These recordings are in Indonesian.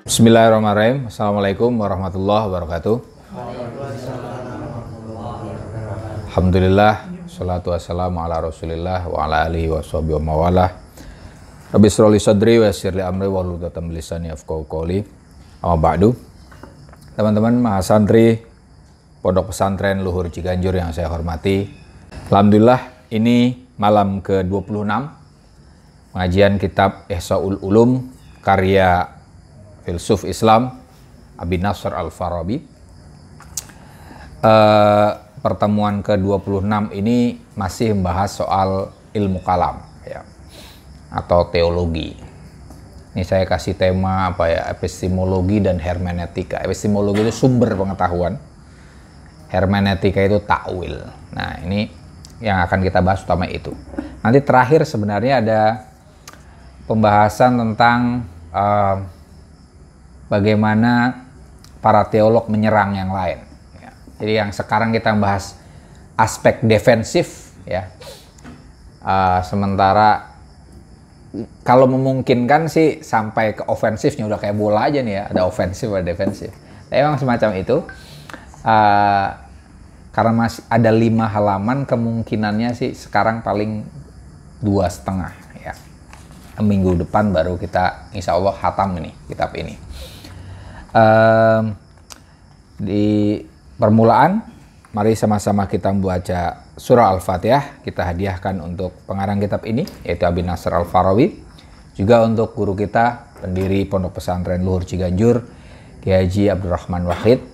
Bismillahirrahmanirrahim. Assalamualaikum warahmatullahi wabarakatuh. Alhamdulillah, salatu wassalamu ala rasulillah wa ala alihi wa sahbihi wa mawalah. Rabbi shrah li sadri wa yassir li amri wahlul 'uqdatam min lisani yafqahu qawli. Amma ba'du. Teman-teman mahasantri Pondok Pesantren Luhur Ciganjur yang saya hormati. Alhamdulillah, ini malam ke-26 pengajian kitab Ihsaul Ulum karya filsuf Islam Abi Nasr Al-Farabi. Pertemuan ke-26 ini masih membahas soal ilmu kalam ya, atau teologi. Ini saya kasih tema epistemologi dan hermeneutika. Epistemologi itu sumber pengetahuan, hermeneutika itu takwil. Nah, ini yang akan kita bahas utama itu. Nanti terakhir sebenarnya ada pembahasan tentang bagaimana para teolog menyerang yang lain. Ya. Jadi yang sekarang kita bahas aspek defensif, ya. Sementara kalau memungkinkan sih sampai ke ofensifnya udah kayak bola aja nih ya, ada ofensif ada defensif. Tapi memang semacam itu. Karena masih ada 5 halaman, kemungkinannya sih sekarang paling 2,5 ya. Minggu depan baru kita insya Allah khatam ini kitab ini. Di permulaan, mari sama-sama kita membaca surah Al-Fatihah. Kita hadiahkan untuk pengarang kitab ini, yaitu Abi Nasr Al-Farabi. Juga untuk guru kita, pendiri Pondok Pesantren Luhur Ciganjur, Kiai Haji Abdurrahman Wahid,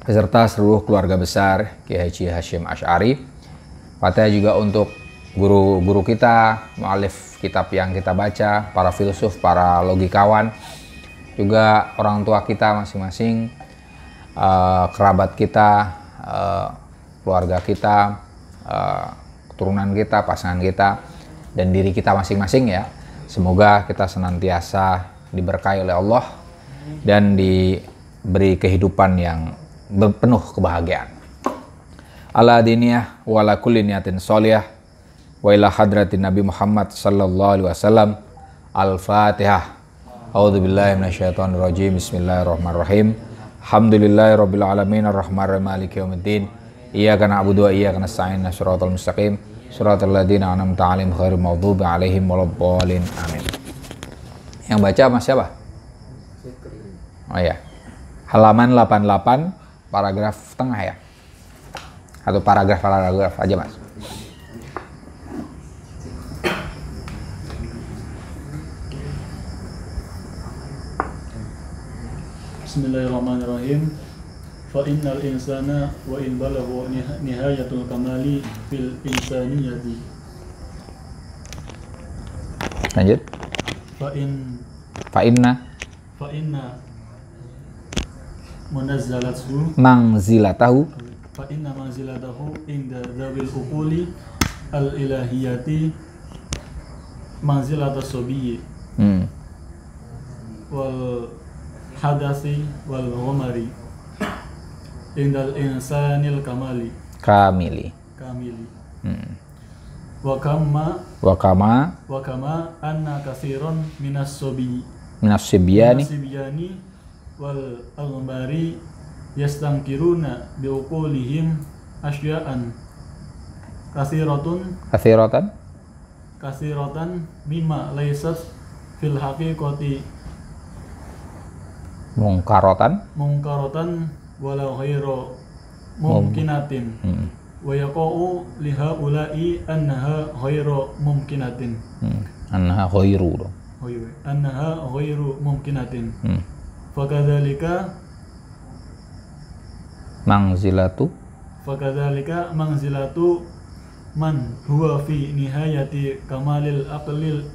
beserta seluruh keluarga besar Kiai Haji Hashim Asy'ari. Fatihah juga untuk guru-guru kita, mu'alif kitab yang kita baca, para filsuf, para logikawan, juga orang tua kita masing-masing, kerabat kita, keluarga kita, keturunan kita, pasangan kita, dan diri kita masing-masing ya. Semoga kita senantiasa diberkahi oleh Allah dan diberi kehidupan yang penuh kebahagiaan. Ala diniyah wa ala kulli niyatin sholiyah wa ila hadratin Nabi Muhammad sallallahu alaihi wasallam. Al-Fatihah. A'udzubillahi minasyaitonirrajim. Bismillahirrahmanirrahim. Alhamdulillahirabbil alamin arrahmanirrahim maliki yaumiddin. Iyyaka na'budu wa iyyaka nasta'in. Shiratal mustaqim. Shiratal ladzina an'amta 'alaihim ghairil maghdubi 'alaihim waladdallin. Amin. Yang baca Mas siapa? Oh ya. Halaman 88, paragraf tengah ya. Atau paragraf aja Mas. Bismillahirrahmanirrahim. Fa innal insana wa in balagha nihayatul kamali fil insaniyati. Lanjut. Fa inna manzilatahu inda dzawil uquli al ilahiyati manzilatas sabiyyi wal hadasi wal ghamari indal insanil kamili wa kama anna katsiran minas sibyani wal aghbari yastangkiruna biuqulihim asya'an katsiratan mimma laysat fil haqiqati mungkaratan walau ghairu mumkinatin wa yaqa'u lihaula'i annaha ghairu mumkinatin annaha ghairu mumkinatin fakadzalika manzilatu man huwa fi nihayati kamalil aqlil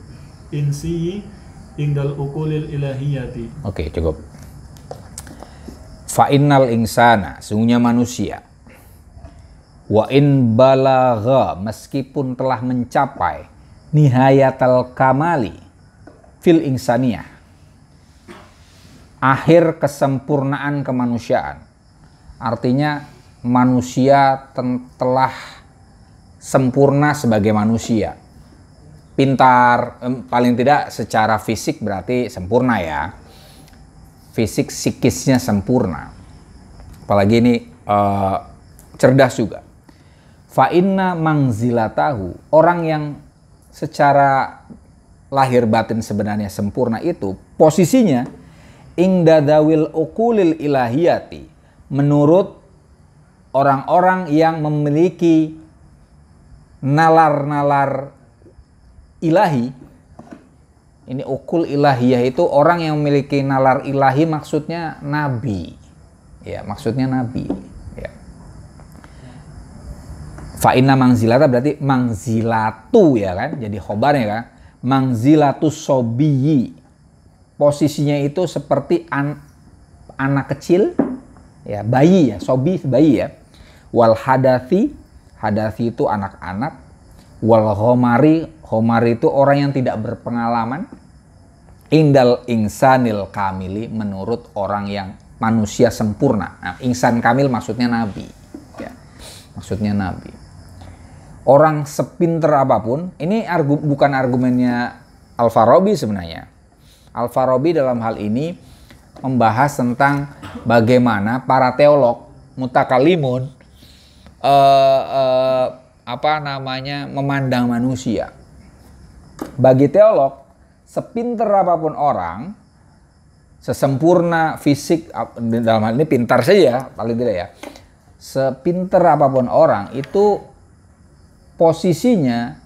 insi indal uqulil ilahiyati. Oke, cukup. Fa innal insana, sungguhnya manusia, wa in balagha, meskipun telah mencapai nihayatal kamali fil insaniyah, akhir kesempurnaan kemanusiaan. Artinya manusia telah sempurna sebagai manusia. pintar, paling tidak secara fisik berarti sempurna ya. fisik psikisnya sempurna. Apalagi ini cerdas juga. Fa inna mangzilatahu, orang yang secara lahir batin sebenarnya sempurna itu posisinya ingdadawil uqulil ilahiyati, menurut orang-orang yang memiliki nalar-nalar ilahi. Ini ukul ilahiyah itu orang yang memiliki nalar ilahi, maksudnya nabi. Ya, maksudnya nabi. Ya. Fa inna mangzilata berarti mangzilatu ya kan, jadi khobarnya kan, mangzilatu sobiyi, posisinya itu seperti anak kecil ya, bayi ya, sobi bayi ya, wal hadathi itu anak-anak, wal homari itu orang yang tidak berpengalaman, indal insanil kamili, menurut orang yang manusia sempurna. Nah, insan kamil maksudnya nabi ya, maksudnya nabi. Orang sepinter apapun, ini bukan argumennya Al-Farabi sebenarnya. Al-Farabi dalam hal ini membahas tentang bagaimana para teolog mutakalimun memandang manusia. Bagi teolog, sepinter apapun orang, sesempurna fisik, dalam hal ini pintar saja paling tidak ya, sepinter apapun orang itu posisinya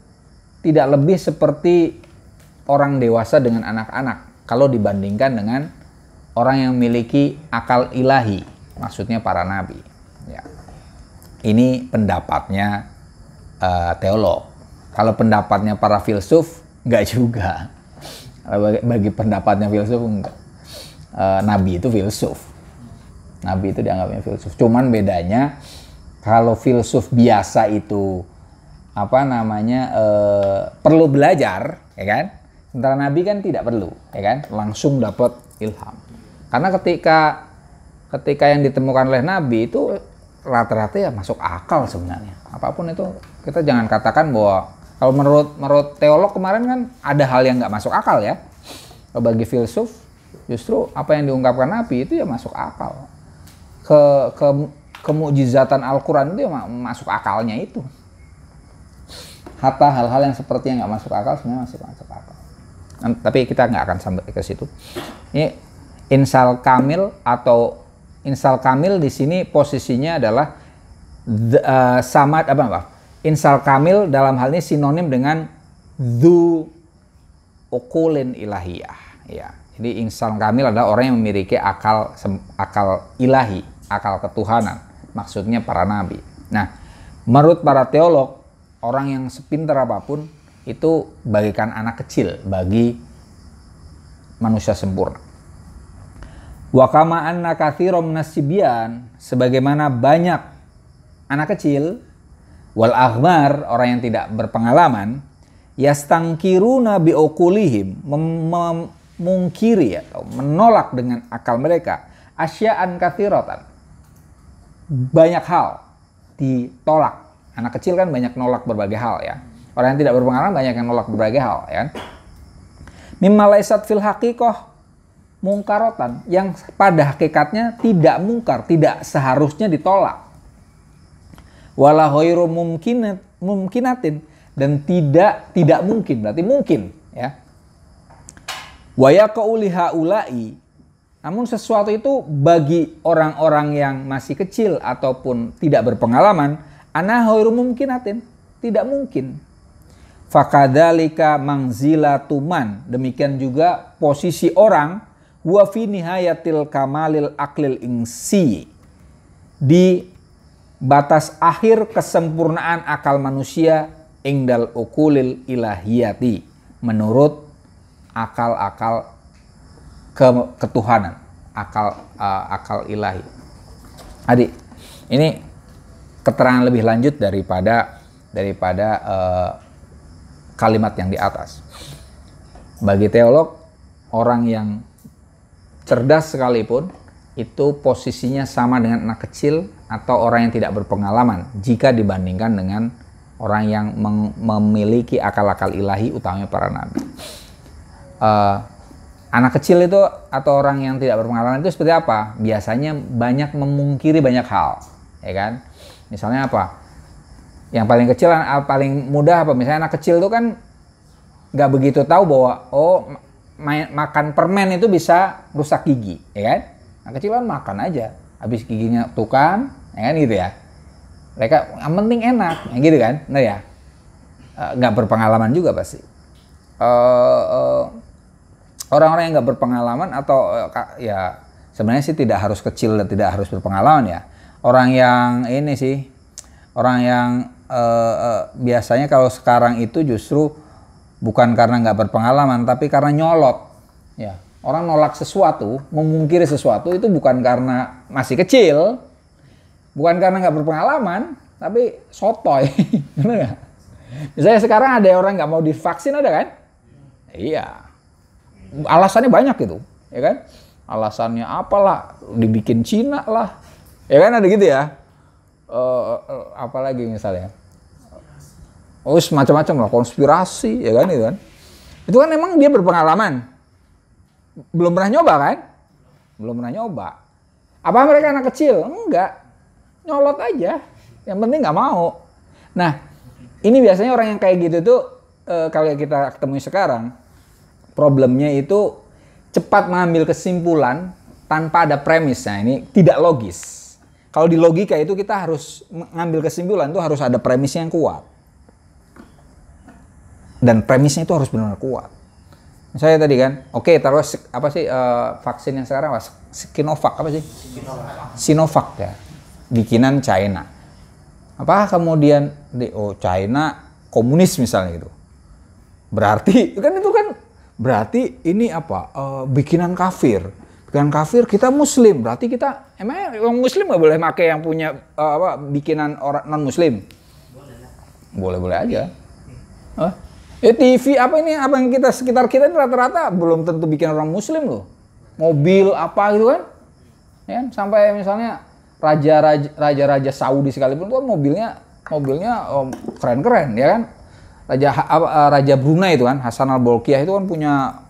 tidak lebih seperti orang dewasa dengan anak-anak kalau dibandingkan dengan orang yang memiliki akal ilahi, maksudnya para nabi. Ya. Ini pendapatnya teolog. Kalau pendapatnya para filsuf, enggak juga. Bagi pendapatnya filsuf, enggak. Nabi itu filsuf. Nabi itu dianggapnya filsuf. Cuman bedanya, kalau filsuf biasa itu perlu belajar, ya kan? Sementara Nabi kan tidak perlu, ya kan? Langsung dapat ilham. Karena ketika yang ditemukan oleh Nabi itu rata-rata ya masuk akal sebenarnya. Apapun itu, kita jangan katakan bahwa kalau menurut teolog kemarin kan ada hal yang nggak masuk akal ya. Bagi filsuf justru apa yang diungkapkan Nabi itu ya masuk akal. Kemukjizatan Al-Quran itu ya masuk akalnya itu. Hatta hal-hal yang seperti yang nggak masuk akal sebenarnya masih masuk akal. Tapi kita nggak akan sampai ke situ. Ini insal kamil di sini posisinya adalah samad insal kamil dalam hal ini sinonim dengan dzu uqulin ilahiyah. Ya, jadi insal kamil adalah orang yang memiliki akal ilahi, akal ketuhanan. Maksudnya para nabi. Nah, menurut para teolog, orang yang sepintar apapun itu bagikan anak kecil bagi manusia sempurna. Wa kama anna katsiran minasibyan, sebagaimana banyak anak kecil, wal aghmar, orang yang tidak berpengalaman, yastangkiruna bi uqulihim, memungkiri atau menolak dengan akal mereka, asya'an katsiratan, banyak hal ditolak. Anak kecil kan banyak nolak berbagai hal ya. Orang yang tidak berpengalaman banyak yang nolak berbagai hal ya. Mimma laysat fil haqiqah mungkarotan, yang pada hakikatnya tidak mungkar, tidak seharusnya ditolak. Wala ghairu mumkinatin, dan tidak mungkin, berarti mungkin ya. Wa yaqulu lihaula'i, namun sesuatu itu bagi orang-orang yang masih kecil ataupun tidak berpengalaman, ana ghairu mumkinatin, tidak mungkin. Fakadzalika mangzilatu man, demikian juga posisi orang huwa fi nihayatil kamalil aqlil insi, di batas akhir kesempurnaan akal manusia, ingdal uqulil ilahiyati, menurut akal-akal ketuhanan, akal ilahi. Adik, ini keterangan lebih lanjut daripada kalimat yang di atas. Bagi teolog, orang yang cerdas sekalipun itu posisinya sama dengan anak kecil atau orang yang tidak berpengalaman jika dibandingkan dengan orang yang memiliki akal-akal ilahi, utamanya para nabi. Anak kecil itu atau orang yang tidak berpengalaman itu seperti apa? Biasanya banyak memungkiri banyak hal, ya kan? Misalnya apa? Yang paling kecil, paling mudah apa? Misalnya anak kecil itu kan nggak begitu tahu bahwa makan permen itu bisa rusak gigi, ya kan? Anak kecil kan makan aja, habis giginya tukan, ya kan gitu ya. Mereka yang penting enak, ya gitu kan? Nah ya, nggak berpengalaman juga pasti. Orang-orang yang nggak berpengalaman atau ya sebenarnya sih tidak harus kecil dan tidak harus berpengalaman ya. Orang yang ini sih, orang yang biasanya kalau sekarang itu justru bukan karena nggak berpengalaman, tapi karena nyolot. Ya, orang nolak sesuatu, memungkiri sesuatu itu bukan karena masih kecil, bukan karena nggak berpengalaman, tapi sotoy. Bener nggak? Misalnya sekarang ada orang nggak mau divaksin, ada kan? Iya. Alasannya banyak gitu, ya kan? Alasannya apalah, dibikin Cina lah, ya kan ada gitu ya. Apalagi misalnya, macam-macam lah, konspirasi, ya kan itu kan. Itu kan emang dia berpengalaman, belum pernah nyoba kan? Belum pernah nyoba. Apa mereka anak kecil? Enggak, nyolot aja. Yang penting nggak mau. Nah, ini biasanya orang yang kayak gitu tuh kalau kita ketemu sekarang. Problemnya itu cepat mengambil kesimpulan tanpa ada premis. Nah, ini tidak logis. Kalau di logika itu kita harus mengambil kesimpulan itu harus ada premisnya yang kuat. Dan premisnya itu harus benar-benar kuat. Misalnya tadi kan, oke, taruh apa sih vaksin yang sekarang apa? Sinovac apa sih? Sinovac ya. Bikinan China. Apakah kemudian China komunis misalnya gitu. Berarti berarti ini apa? Bikinan kafir. Bikinan kafir, kita muslim. Berarti kita emang orang muslim nggak boleh pakai yang punya bikinan orang non muslim? Boleh-boleh aja. TV apa ini? Apa yang kita sekitar kita rata-rata belum tentu bikin orang muslim loh. Mobil apa gitu kan? Ya, sampai misalnya raja-raja Saudi sekalipun tuh kan mobilnya keren-keren ya kan? Raja Brunei itu kan, Hasan al-Bolkiah itu kan punya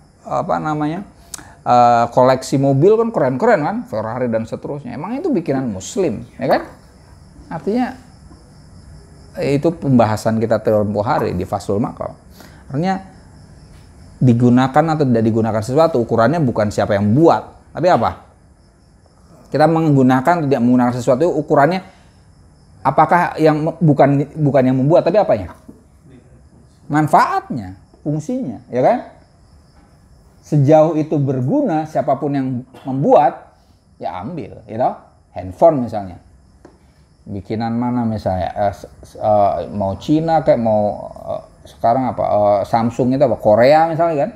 koleksi mobil kan keren-keren kan, Ferrari dan seterusnya. Emang itu bikinan muslim, ya kan? Artinya itu pembahasan kita tempoh hari di Faslul Maqal. Artinya digunakan atau tidak digunakan sesuatu ukurannya bukan siapa yang buat, tapi apa? Kita menggunakan tidak menggunakan sesuatu ukurannya apakah yang bukan yang membuat, tapi apanya? Manfaatnya, fungsinya, ya kan? Sejauh itu berguna, siapapun yang membuat, ya ambil, gitu. Handphone misalnya, bikinan mana misalnya, mau Cina kayak mau sekarang apa, Samsung itu apa, Korea misalnya kan?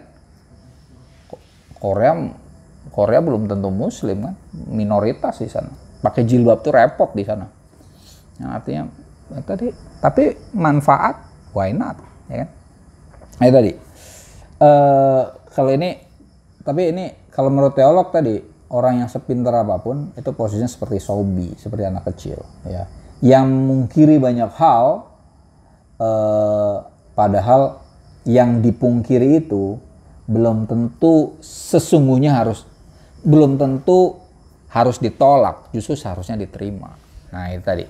Korea belum tentu Muslim kan, minoritas di sana. Pakai jilbab tuh repot di sana. Yang artinya tapi manfaat, why not? Ya kan? Nah, tadi kalau ini, tapi ini kalau menurut teolog tadi orang yang sepintar apapun itu posisinya seperti sobi, seperti anak kecil ya, yang mungkiri banyak hal, padahal yang dipungkiri itu belum tentu harus ditolak, justru seharusnya diterima. Nah itu tadi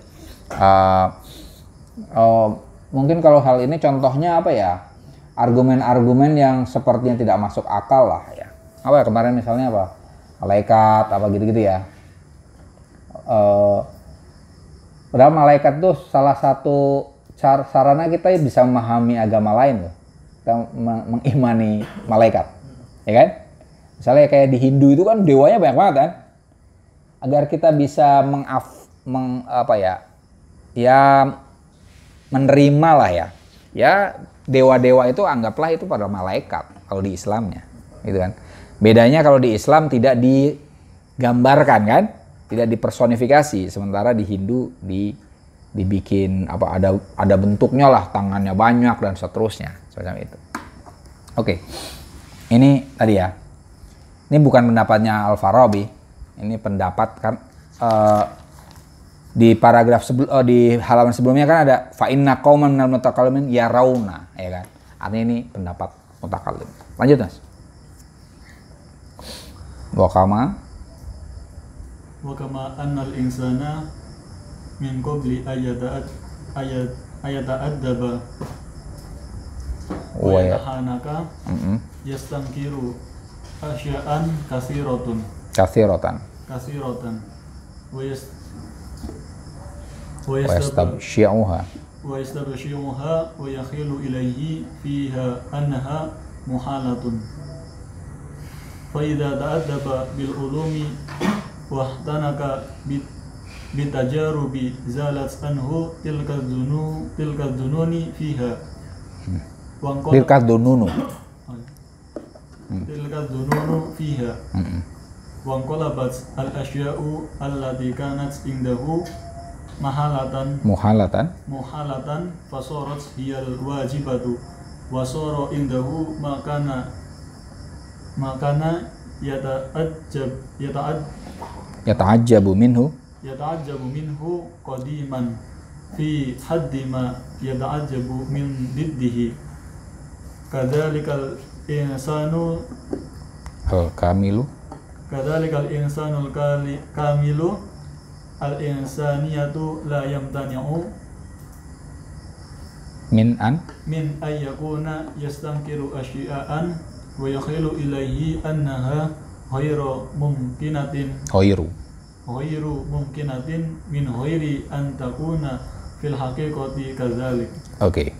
mungkin kalau hal ini contohnya apa ya, argumen-argumen yang sepertinya tidak masuk akal lah ya. Apa ya kemarin misalnya apa, malaikat apa gitu-gitu ya. Padahal malaikat tuh salah satu sarana kita bisa memahami agama lain loh. Kita mengimani malaikat, ya kan? Misalnya kayak di Hindu itu kan dewanya banyak banget kan. Agar kita bisa menerima lah ya. Ya dewa-dewa itu anggaplah itu pada malaikat kalau di Islamnya, gitu kan. Bedanya kalau di Islam tidak digambarkan kan, tidak dipersonifikasi, sementara di Hindu dibikin apa, ada bentuknya lah, tangannya banyak dan seterusnya, semacam itu. Oke. Ini tadi ya. Ini bukan pendapatnya Al-Farabi. Ini pendapat kan di paragraf di halaman sebelumnya kan ada fa inna qauman minal mutakallimin yarawna, ya kan. Artinya ini pendapat mutakallim. Lanjut Mas. Wa kama wa kama annal insana min qabli ayata'addaba wa yatahanaka yastankiru asya'an katsiratan wa yastabshi'uha wa yakhilu ilayhi fiha annaha muhalatun fa idza ta'addaba bil ulumi wa ihtanaka bitajarubi zalat anhu tilka dununi fiha tilka dununu fiha wa qalabat al asya'u allati kanat indahu muhalatan fasarat hiyal wajibatu wa sara indahu makana yata'ajjabu minhu qadiman fi haddi ma yata'ajjabu min diddihi kadzalikal insanul kamilu al insaniyatu la yamtani'u min ayyakuna yastankiru asya'an wa yakhilu ilayhi annaha ghairu mumkinatin min ghairi an takuna fil haqiqati kadzalik. Oke.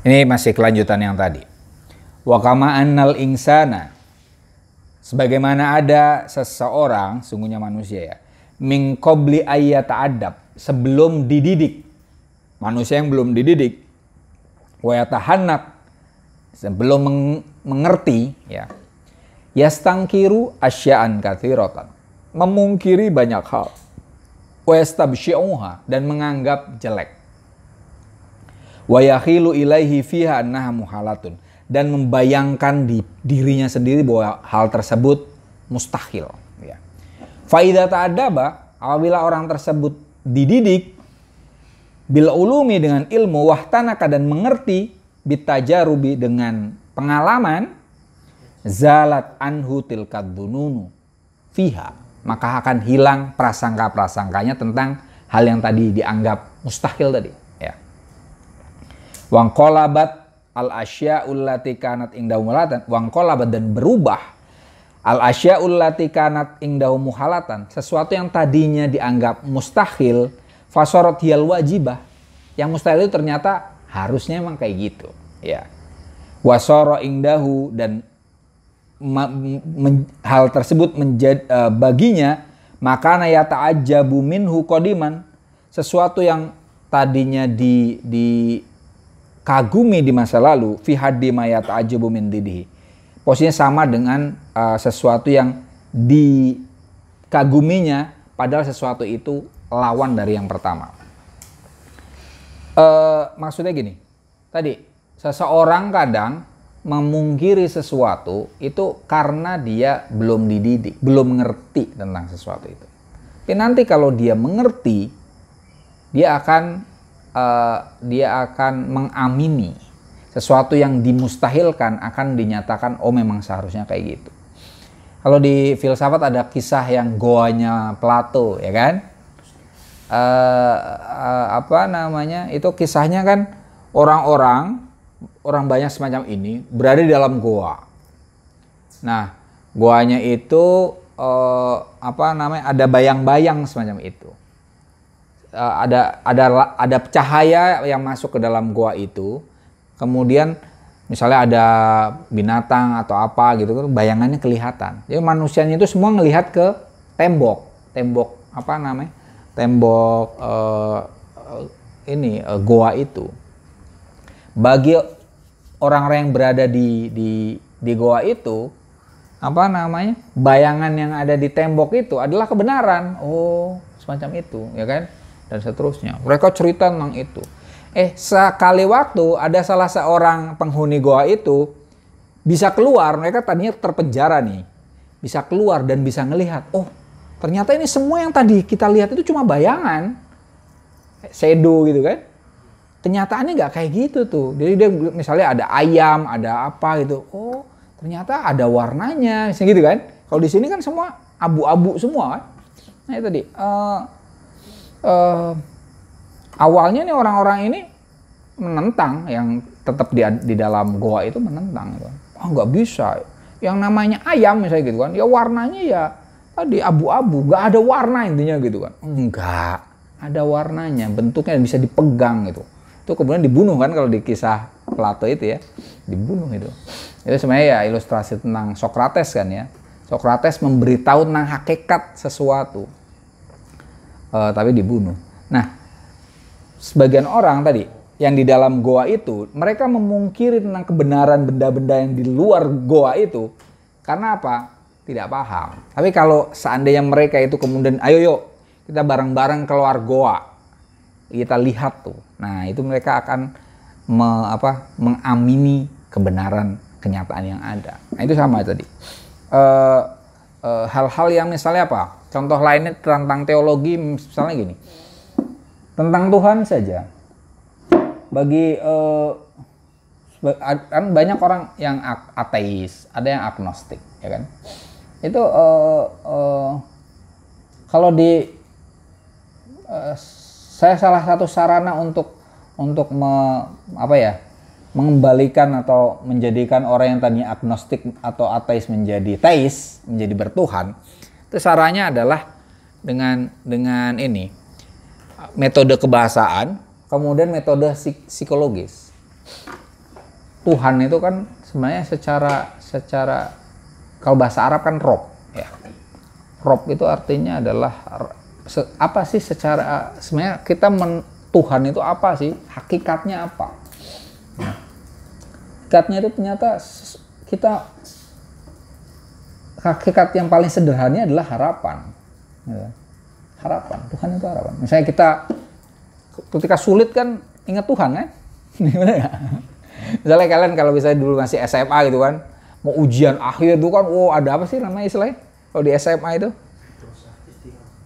Ini masih kelanjutan yang tadi. Wa kama annal insana, sebagaimana ada seseorang, sungguhnya manusia ya, min qabli ayyata'addab, sebelum dididik. Manusia yang belum dididik. Wa yatahannak, sebelum mengerti ya. Yastangkiru asya'an katsiratan, memungkiri banyak hal. Wa yastabshi'uha, dan menganggap jelek. Wa yakhilu ilaihi fiha annaha muhalatun, dan membayangkan di dirinya sendiri bahwa hal tersebut mustahil ya. Fa idza ta'addaba, apabila orang tersebut dididik bil ulumi, dengan ilmu, wahtanaka, dan mengerti, bitajarubi, dengan pengalaman, zalat anhu tilkad dununu fiha, maka akan hilang prasangka-prasangkanya tentang hal yang tadi dianggap mustahil tadi ya. Wangqalabat al asya'ul lati kanat indahu muhalatan, wangqalabat, dan berubah al asya'ul lati kanat indahu muhalatan, sesuatu yang tadinya dianggap mustahil, fasarat hiyal wajibah, yang mustahil itu ternyata harusnya emang kayak gitu ya. Wasara indahu, dan hal tersebut menjadi baginya makana yata'ajjabu minhu qadiman, sesuatu yang tadinya dikagumi di masa lalu, fi haddi ma yata'ajjabu min didihi, posisinya sama dengan sesuatu yang dikaguminya, padahal sesuatu itu lawan dari yang pertama. Maksudnya gini, tadi seseorang kadang memungkiri sesuatu itu karena dia belum dididik, belum mengerti tentang sesuatu itu. Tapi nanti kalau dia mengerti, dia akan mengamini sesuatu yang dimustahilkan, akan dinyatakan oh memang seharusnya kayak gitu. Kalau di filsafat ada kisah yang goanya Plato, ya kan? Itu kisahnya kan orang banyak semacam ini berada di dalam goa. Nah, goanya itu ada bayang-bayang semacam itu. Ada cahaya yang masuk ke dalam goa itu. Kemudian misalnya ada binatang atau apa gitu, bayangannya kelihatan. Jadi manusianya itu semua ngelihat ke tembok goa itu. Bagi orang-orang yang berada di goa itu, bayangan yang ada di tembok itu adalah kebenaran. Oh, semacam itu, ya kan? Dan seterusnya. Mereka cerita tentang itu. Sekali waktu ada salah seorang penghuni goa itu bisa keluar. Mereka tadinya terpenjara nih, bisa keluar dan bisa ngelihat. Oh, ternyata ini semua yang tadi kita lihat itu cuma bayangan, shadow gitu kan? Kenyataannya nggak kayak gitu tuh. Jadi dia misalnya ada ayam, ada apa gitu. Oh, ternyata ada warnanya, misalnya gitu kan? Kalau di sini kan semua abu-abu semua kan. Nah itu tadi. Awalnya nih orang-orang ini menentang, yang tetap di dalam goa itu menentang. Gitu. Oh nggak bisa. Yang namanya ayam misalnya gitu kan, ya warnanya ya tadi abu-abu, nggak ada warna intinya gitu kan. Enggak, ada warnanya, bentuknya bisa dipegang gitu. Itu kemudian dibunuh kan kalau di kisah Plato itu ya, dibunuh itu. Itu sebenarnya ya ilustrasi tentang Sokrates kan ya. Sokrates memberitahu tentang hakikat sesuatu, tapi dibunuh. Nah, sebagian orang tadi yang di dalam goa itu, mereka memungkiri tentang kebenaran benda-benda yang di luar goa itu. Karena apa? Tidak paham. Tapi kalau seandainya mereka itu kemudian, ayo yuk kita bareng-bareng keluar goa, kita lihat tuh. Nah itu mereka akan mengamini kebenaran kenyataan yang ada. Nah itu sama tadi. Hal-hal yang misalnya apa? Contoh lainnya tentang teologi, misalnya gini. Tentang Tuhan saja. Bagi kan banyak orang yang ateis, ada yang agnostik, ya kan? Itu kalau saya salah satu sarana untuk mengembalikan atau menjadikan orang yang tadinya agnostik atau ateis menjadi teis, menjadi bertuhan. Itu caranya adalah dengan ini metode kebahasaan, kemudian metode psikologis. Tuhan itu kan sebenarnya secara kalau bahasa Arab kan Rob, ya. Rob itu artinya adalah apa sih secara sebenarnya Tuhan itu apa sih? Hakikatnya apa? Nah, hakikatnya itu ternyata hakikat yang paling sederhana adalah harapan. Ya. Harapan, Tuhan itu harapan. Misalnya kita ketika sulit kan ingat Tuhan kan? Gimana ya? Misalnya kalian kalau misalnya dulu masih SMA gitu kan, mau ujian akhir itu kan, ada apa sih namanya istilahnya? Kalau di SMA itu?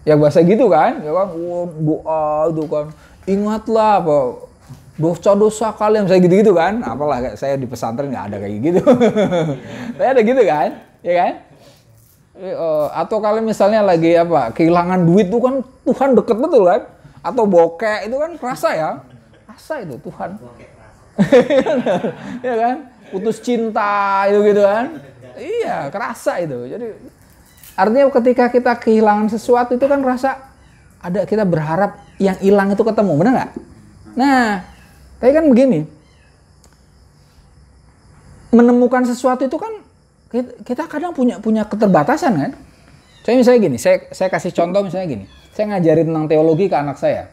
Ya bahasa gitu kan, ya kan, doa itu kan, ingatlah apa dosa-dosa kalian, misalnya gitu-gitu kan, apalah saya di pesantren nggak ada kayak gitu, saya ada gitu kan, ya kan? Atau kalian misalnya lagi kehilangan duit tuh kan, Tuhan deket betul kan? Atau bokeh itu kan rasa itu Tuhan. Ya kan? Putus cinta itu gitu kan. Iya, kerasa itu. Jadi artinya ketika kita kehilangan sesuatu itu kan rasa ada, kita berharap yang hilang itu ketemu, benar nggak? Nah, tapi kan begini. Menemukan sesuatu itu kan kita kadang punya keterbatasan kan. Saya misalnya gini, saya kasih contoh misalnya gini. Saya ngajarin tentang teologi ke anak saya.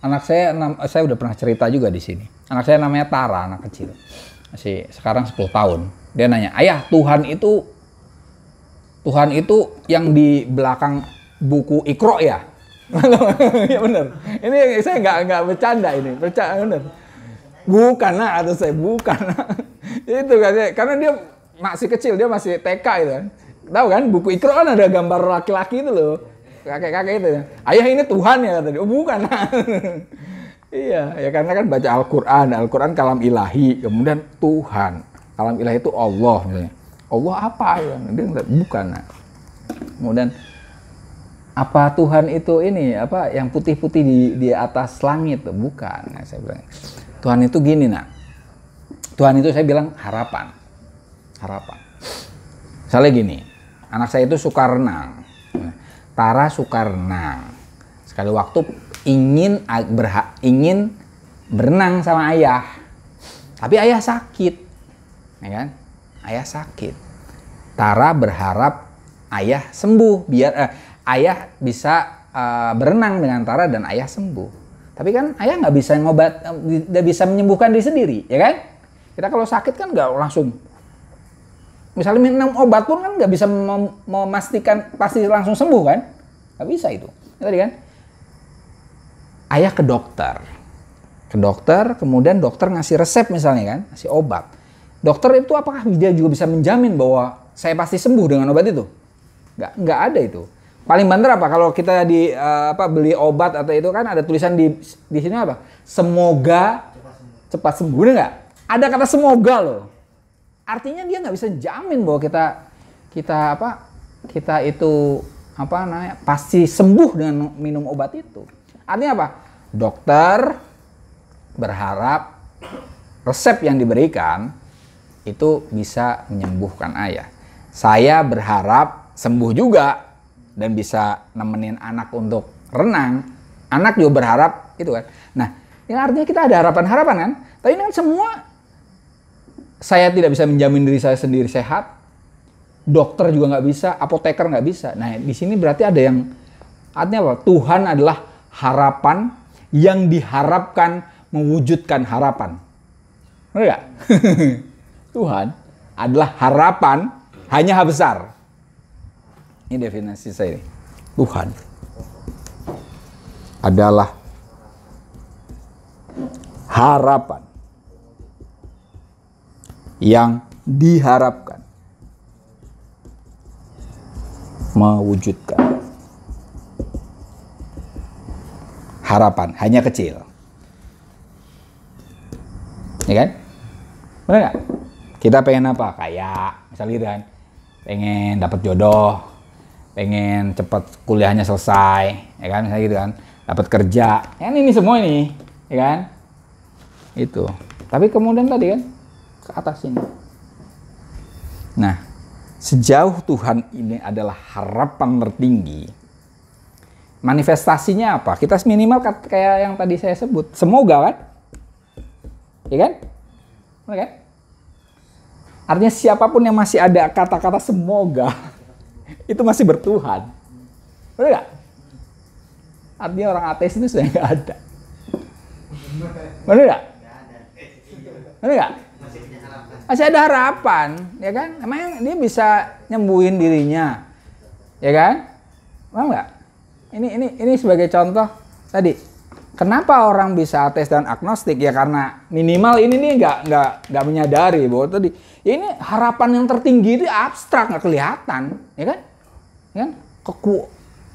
Anak saya udah pernah cerita juga di sini. Anak saya namanya Tara, anak kecil. Masih sekarang 10 tahun. Dia nanya, "Ayah, Tuhan itu yang di belakang buku Iqra ya?" Ya benar. Ini saya nggak bercanda ini, bener. Bukan atau saya bukan. Itu katanya, karena dia masih kecil, dia masih TK itu kan. Tahu kan, buku Iqra kan ada gambar laki-laki itu loh. Kakek-kakek itu. Ayah ini Tuhan ya tadi. Oh bukan. Iya, ya karena kan baca Al-Quran kalam ilahi, kemudian Tuhan. Kalam ilahi itu Allah misalnya. Allah apa ya? Dia enggak, bukan. Kemudian apa Tuhan itu ini yang putih-putih di atas langit? Bukan. Nah, saya bilang Tuhan itu gini Tuhan itu saya bilang harapan. Misalnya gini, anak saya itu suka renang. Tara suka renang. Sekali waktu ingin berenang sama ayah. Tapi ayah sakit. Ya kan? Ayah sakit. Tara berharap ayah sembuh biar ayah bisa berenang dengan Tara dan ayah sembuh. Tapi kan ayah nggak bisa menyembuhkan diri sendiri, ya kan? Kita kalau sakit kan nggak langsung, misalnya minum obat pun kan nggak bisa memastikan pasti langsung sembuh kan? Nggak bisa itu. Ya, tadi kan? Ayah ke dokter, kemudian dokter ngasih resep misalnya kan, ngasih obat. Dokter itu apakah dia juga bisa menjamin bahwa saya pasti sembuh dengan obat itu? Nggak ada itu. Paling banter apa? Kalau kita beli obat atau itu kan ada tulisan di sini apa? Semoga cepat sembuh, bener nggak? Ada kata semoga loh. artinya dia nggak bisa jamin bahwa kita itu pasti sembuh dengan minum obat itu. Artinya apa? Dokter berharap resep yang diberikan itu bisa menyembuhkan ayah. Saya berharap sembuh juga dan bisa nemenin anak untuk renang. Anak juga berharap itu kan. Nah, ini artinya kita ada harapan-harapan kan. Tapi ini kan semua saya tidak bisa menjamin diri saya sendiri sehat. Dokter juga nggak bisa, apoteker nggak bisa. Nah, di sini berarti ada yang artinya apa? Tuhan adalah harapan yang diharapkan mewujudkan harapan. Benar nggak? Tuhan adalah harapan hanya H besar. Ini definisi saya ini. Tuhan adalah harapan yang diharapkan mewujudkan harapan hanya kecil, ya kan? Benar nggak? Kita pengen apa? Kayak misalnya gitu kan, pengen dapat jodoh, pengen cepet kuliahnya selesai, ya kan? Misalnya gitu kan, dapat kerja, ya ini semua ini, ya kan? Itu. Tapi kemudian tadi kan ke atas ini. Nah, sejauh Tuhan ini adalah harapan tertinggi, manifestasinya apa? Kita minimal kayak yang tadi saya sebut, semoga kan? Ya kan? Benar kan? Artinya siapapun yang masih ada kata-kata semoga, itu masih bertuhan. Benar nggak? Artinya orang ateis itu sudah nggak ada. Benar nggak? Benar nggak? Masih ada harapan, ya kan? Emang dia bisa nyembuhin dirinya, ya kan? Paham nggak? Ini sebagai contoh tadi. Kenapa orang bisa ateis dan agnostik? Ya karena minimal ini nih nggak menyadari bahwa tadi ya ini harapan yang tertinggi itu abstrak, nggak kelihatan, ya kan? Ya kan?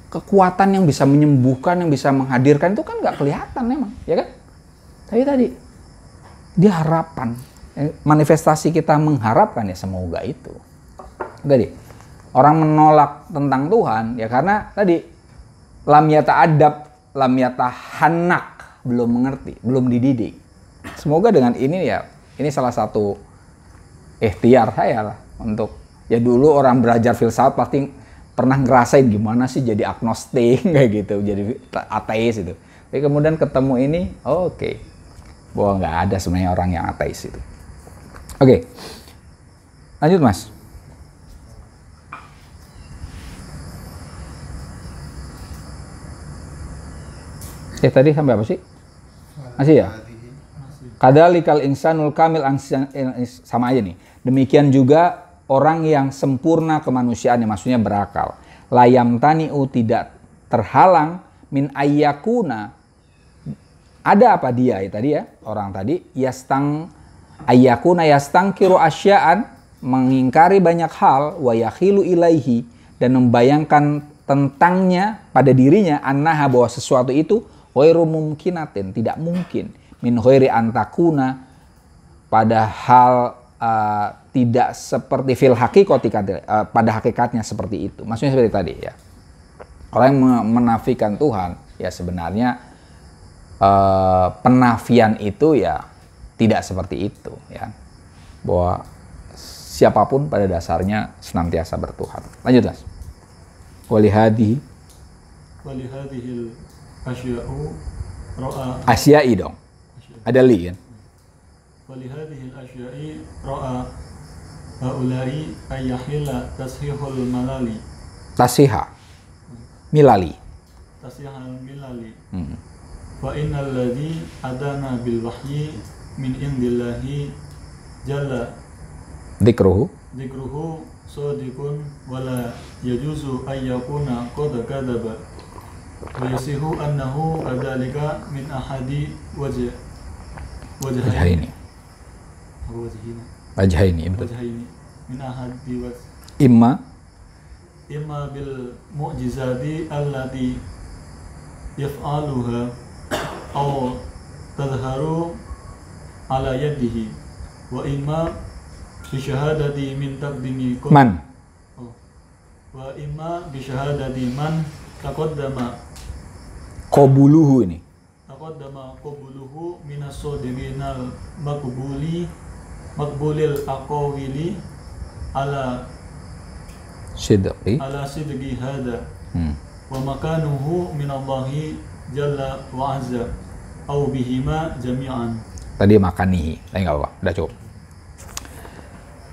Kekuatan yang bisa menyembuhkan, yang bisa menghadirkan itu kan nggak kelihatan memang, ya kan? Tapi tadi dia harapan. Manifestasi kita mengharapkan ya semoga itu. Tadi orang menolak tentang Tuhan ya karena tadi lam yata adab, lam yata hanak, belum mengerti, belum dididik. Semoga dengan ini ya, ini salah satu ikhtiar saya lah untuk ya dulu orang belajar filsafat pasti pernah ngerasain gimana sih jadi agnostik kayak gitu, jadi ateis itu. Tapi kemudian ketemu ini, oke. Bahwa nggak ada sebenarnya orang yang ateis itu. Oke, lanjut Mas. Tadi sampai apa sih? Masih ya? Kadalikal insanul kamil, sama aja nih. Demikian juga orang yang sempurna kemanusiaannya, maksudnya berakal. Layam tani'u, tidak terhalang min ayyakuna. Ada apa dia tadi ya? Orang tadi ayyakuna yastangkiru asya'an, mengingkari banyak hal, wa yakhilu ilaihi, dan membayangkan tentangnya pada dirinya, annaha, bahwa sesuatu itu ghairu mumkinatin, tidak mungkin, min ghairi antakuna, padahal tidak seperti fil haqiqati, pada hakikatnya seperti itu. Maksudnya seperti tadi ya. Orang yang menafikan Tuhan ya sebenarnya penafian itu ya tidak seperti itu ya. Bahwa siapapun pada dasarnya senantiasa bertuhan. Lanjut Mas. Walihadihil asya'u ra'a. Asya'i dong. Ada li kan. Walihadihil asya'i ra'a haulai ayyahila tashihul malali. Milali. Tasihal milali. Wa innal ladzi adana bil wahyi min indillahi jalla dzikruhu sadiqun wala yajuzu ayyakuna qad kadzaba wa yasihu annahu kadzalika min ahadi wajhaini min ahadi imma bil mu'jizati allati yaf'aluha aw tadharu ala yadihi wa imma bisyahadati min taqdimi Man. wa imma bisyahadati man taqaddama Qabuluhu ini. qabuluhu minas sadiqinal maqbulil aqawili ala Sidqi. sidqi hada wa makanuhu minallahi jalla wa azza au bihima jami'an. Tadi makanihi, tapi nggak apa-apa, udah cukup.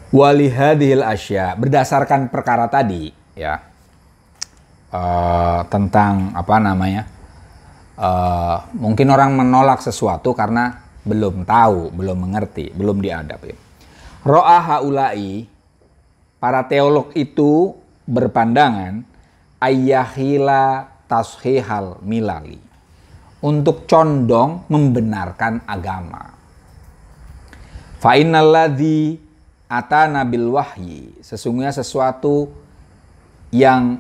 Walihadihil asya, berdasarkan perkara tadi, ya, tentang apa namanya, mungkin orang menolak sesuatu karena belum tahu, belum mengerti, belum diadab. Ya. Ro'a haulai, para teolog itu berpandangan ayyahila tashihal milali, untuk condong membenarkan agama. Fa'innalladzi atana bil wahyi, sesungguhnya sesuatu yang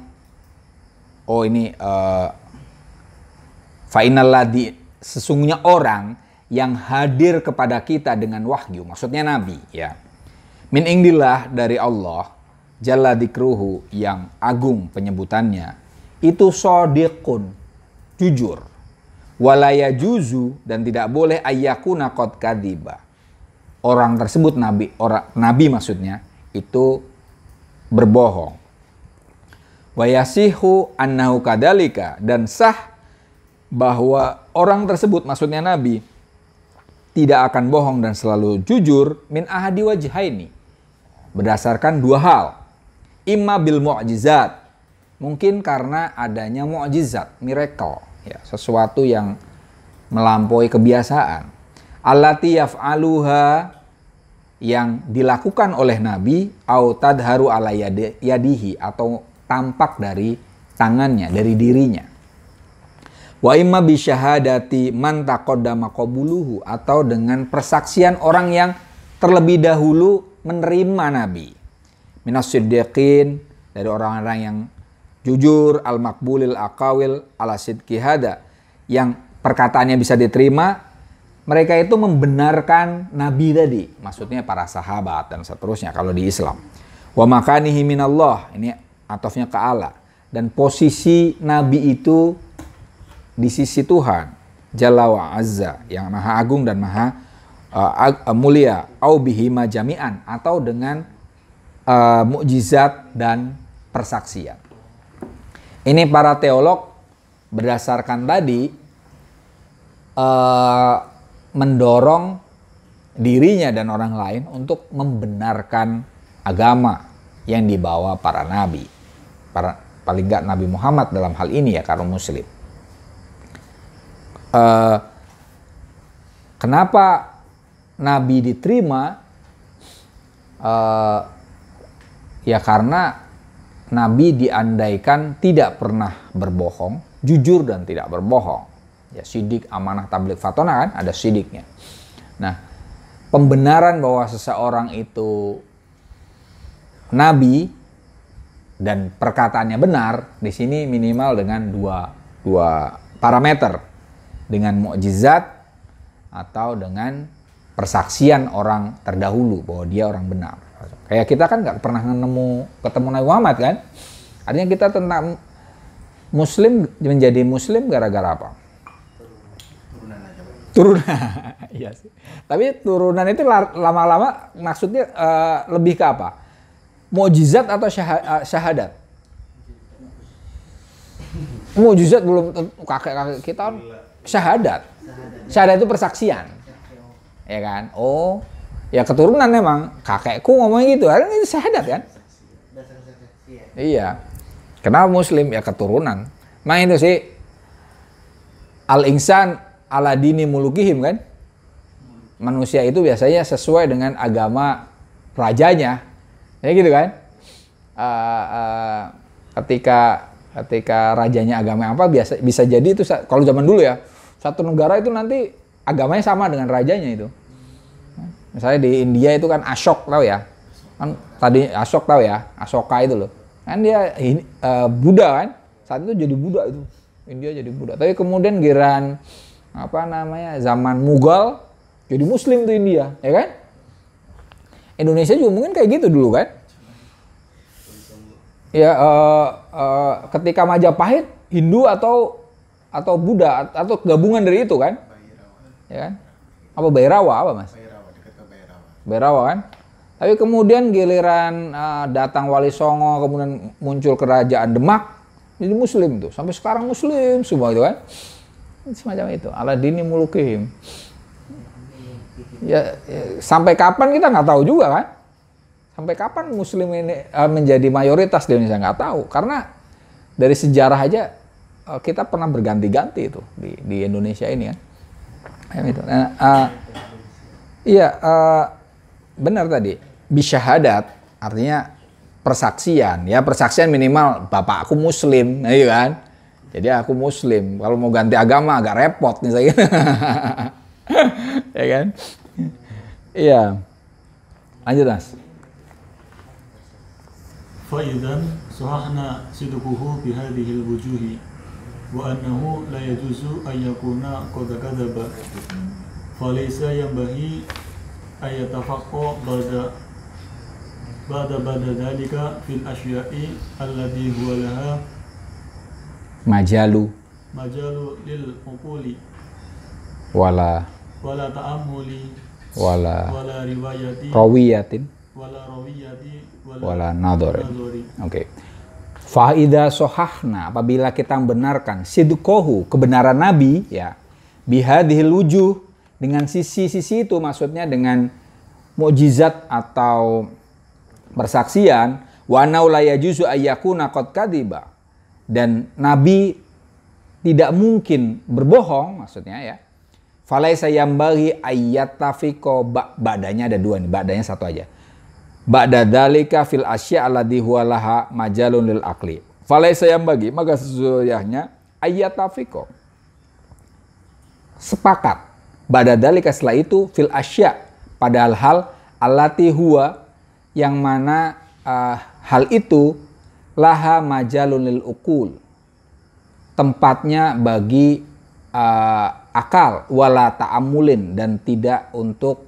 fa'innalladzi, sesungguhnya orang yang hadir kepada kita dengan wahyu, maksudnya nabi, ya. Min indillah, dari Allah, jalla dzikruhu, yang agung penyebutannya, itu shadiqun, jujur. Wala yajuzu, dan tidak boleh ayyakuna qad kadziba, orang tersebut nabi maksudnya itu berbohong. Wa yasihu annahu kadzalika, dan sah bahwa orang tersebut maksudnya nabi tidak akan bohong dan selalu jujur min ahadi wajhaini, berdasarkan dua hal. Imma bil mu'jizat, mungkin karena adanya mu'jizat, miracle, ya, sesuatu yang melampaui kebiasaan. Allati yaf'aluha, yang dilakukan oleh nabi, au tadharu ala yadihi, atau tampak dari tangannya, dari dirinya. Wa imma bi syahadati man taqaddama qabuluhu, atau dengan persaksian orang yang terlebih dahulu menerima nabi. Minas siddiqin, dari orang-orang yang jujur, al maqbulil aqawil ala sidqi hada, yang perkataannya bisa diterima. Mereka itu membenarkan nabi tadi, maksudnya para sahabat dan seterusnya kalau di Islam. Wa makanihi minallah, ini atofnya ke Allah, dan posisi nabi itu di sisi Tuhan Jalla wa Azza, yang maha agung dan maha mulia, au bihima jami'an, atau dengan mukjizat dan persaksian. Ini para teolog berdasarkan tadi mendorong dirinya dan orang lain untuk membenarkan agama yang dibawa para nabi, paling nggak Nabi Muhammad dalam hal ini, ya, karena muslim. Kenapa nabi diterima? Ya karena nabi diandaikan tidak pernah berbohong, jujur dan tidak berbohong. Ya, sidik, amanah, tabligh, fatona, kan ada sidiknya. Nah, pembenaran bahwa seseorang itu nabi dan perkataannya benar di sini minimal dengan dua parameter, dengan mukjizat atau dengan persaksian orang terdahulu bahwa dia orang benar. Kayak kita kan nggak pernah ketemu Nabi Muhammad, kan? Artinya kita tentang muslim, menjadi muslim gara-gara apa? Turunan. Iya sih. Tapi turunan itu lama-lama maksudnya lebih ke apa? Mukjizat atau syahadat? Mukjizat belum, kakek-kakek kita syahadat. Syahadat itu persaksian. Ya kan? Oh, ya keturunan memang. Kakekku ngomongnya gitu. Itu syahadat kan? Iya. Kenapa muslim? Ya keturunan. Nah itu sih. Al-insan ala dini mulukihim, kan? Manusia itu biasanya sesuai dengan agama rajanya. Ya gitu kan? Ketika rajanya agama apa, bisa jadi itu, kalau zaman dulu ya, satu negara itu nanti agamanya sama dengan rajanya itu. Misalnya di India itu kan Ashok, tahu ya? Kan tadi Ashok, tahu ya? Asoka itu loh. Kan dia Buddha, kan? Saat itu jadi Buddha itu. India jadi Buddha. Tapi kemudian giliran zaman Mughal jadi Muslim tuh India, ya kan? Indonesia juga mungkin kayak gitu dulu kan. Ya, ketika Majapahit Hindu atau Buddha atau gabungan dari itu kan, ya kan? Apa Bairawa apa mas? Bairawa kan. Tapi kemudian giliran datang Wali Songo, kemudian muncul kerajaan Demak, jadi Muslim tuh. Sampai sekarang Muslim semua itu kan. Semacam itu. Ala dini mulukihim. Ya, sampai kapan kita nggak tahu juga kan. Sampai kapan Muslim ini menjadi mayoritas di Indonesia nggak tahu. Karena dari sejarah aja kita pernah berganti-ganti itu di Indonesia ini kan. Iya, benar tadi. Bisyahadat artinya persaksian. Ya, persaksian minimal bapak aku Muslim, nah, iya kan? Jadi aku Muslim. Kalau mau ganti agama agak repot nih saya. Ya kan? Iya. Lanjut mas. Faidan sahahna sidquhu bihadhihi alwujuhi wa annahu la yajuzu an yakuna qad kadzaba falaysa yanbaghi ay yatafaqqa ba'da dhalika fil asya'i alladhi huwa laha Majalu lil uquli wala ta'ammuli wala riwayati rawiyatin wala nadhari. Oke. Faida sohahna, apabila kita membenarkan sidqohu, kebenaran Nabi, ya, bihadhil wujuh, dengan sisi-sisi itu, maksudnya dengan mukjizat atau persaksian, wa anau la yajuzu ayyakuna qad kadiba, dan Nabi tidak mungkin berbohong, maksudnya ya. Falaisa yambaghi ayyatafiqo, ba'danya ada dua nih, ba'danya satu aja. Ba'da dzalika fil asya' alladhi huwa laha majalun lil aqli. Falaisa yambaghi, maka sesungguhnya ayyatafiqo, sepakat. Ba'da dzalika, setelah itu fil asya', pada hal allati huwa, yang mana hal itu laha majalun lil uqul, tempatnya bagi akal, wala ta'amulin, dan tidak untuk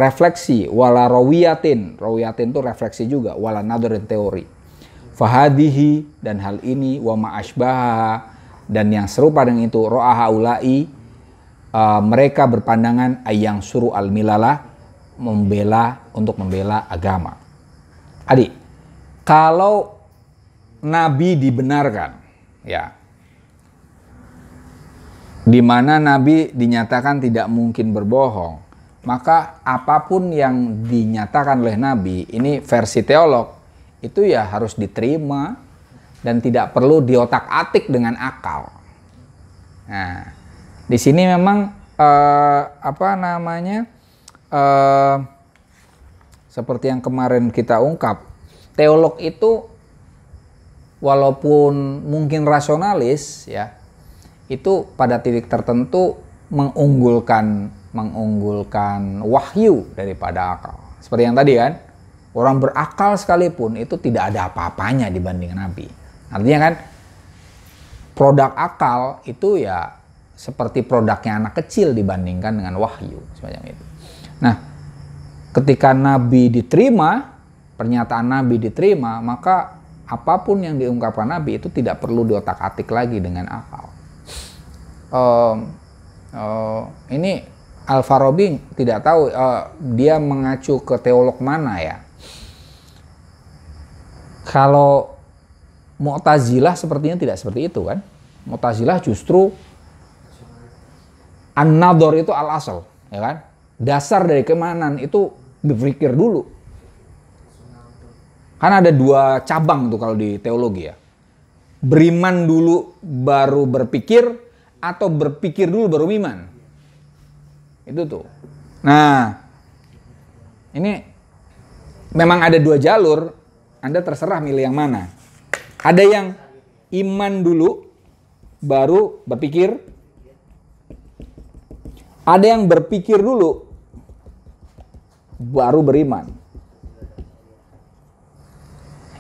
refleksi, wala rawiyatin itu refleksi juga, wala nadharin teori. Fahadihi, dan hal ini, wa ma'ashbaha, dan yang serupa dengan itu, ro'aha ulai, mereka berpandangan ayang suruh al-milalah, untuk membela agama. Adik, kalau Nabi dibenarkan, ya, di mana Nabi dinyatakan tidak mungkin berbohong, maka apapun yang dinyatakan oleh Nabi, ini versi teolog, itu ya harus diterima dan tidak perlu diotak-atik dengan akal. Nah, di sini memang seperti yang kemarin kita ungkap, teolog itu walaupun mungkin rasionalis, ya, itu pada titik tertentu mengunggulkan wahyu daripada akal. Seperti yang tadi kan, orang berakal sekalipun itu tidak ada apa-apanya dibanding Nabi. Artinya kan, produk akal itu ya seperti produknya anak kecil dibandingkan dengan wahyu, semacam itu. Nah, ketika Nabi diterima, pernyataan Nabi diterima, maka apapun yang diungkapkan Nabi itu tidak perlu diotak-atik lagi dengan akal. Ini Al-Farabi tidak tahu dia mengacu ke teolog mana ya. Kalau Mu'tazilah sepertinya tidak seperti itu kan. Mu'tazilah justru an-nadhar itu al-asal, ya kan? Dasar dari keimanan itu berpikir dulu. Kan ada dua cabang tuh kalau di teologi ya. Beriman dulu baru berpikir, atau berpikir dulu baru iman. Itu tuh. Nah, ini memang ada dua jalur, Anda terserah milih yang mana. Ada yang iman dulu baru berpikir. Ada yang berpikir dulu baru beriman.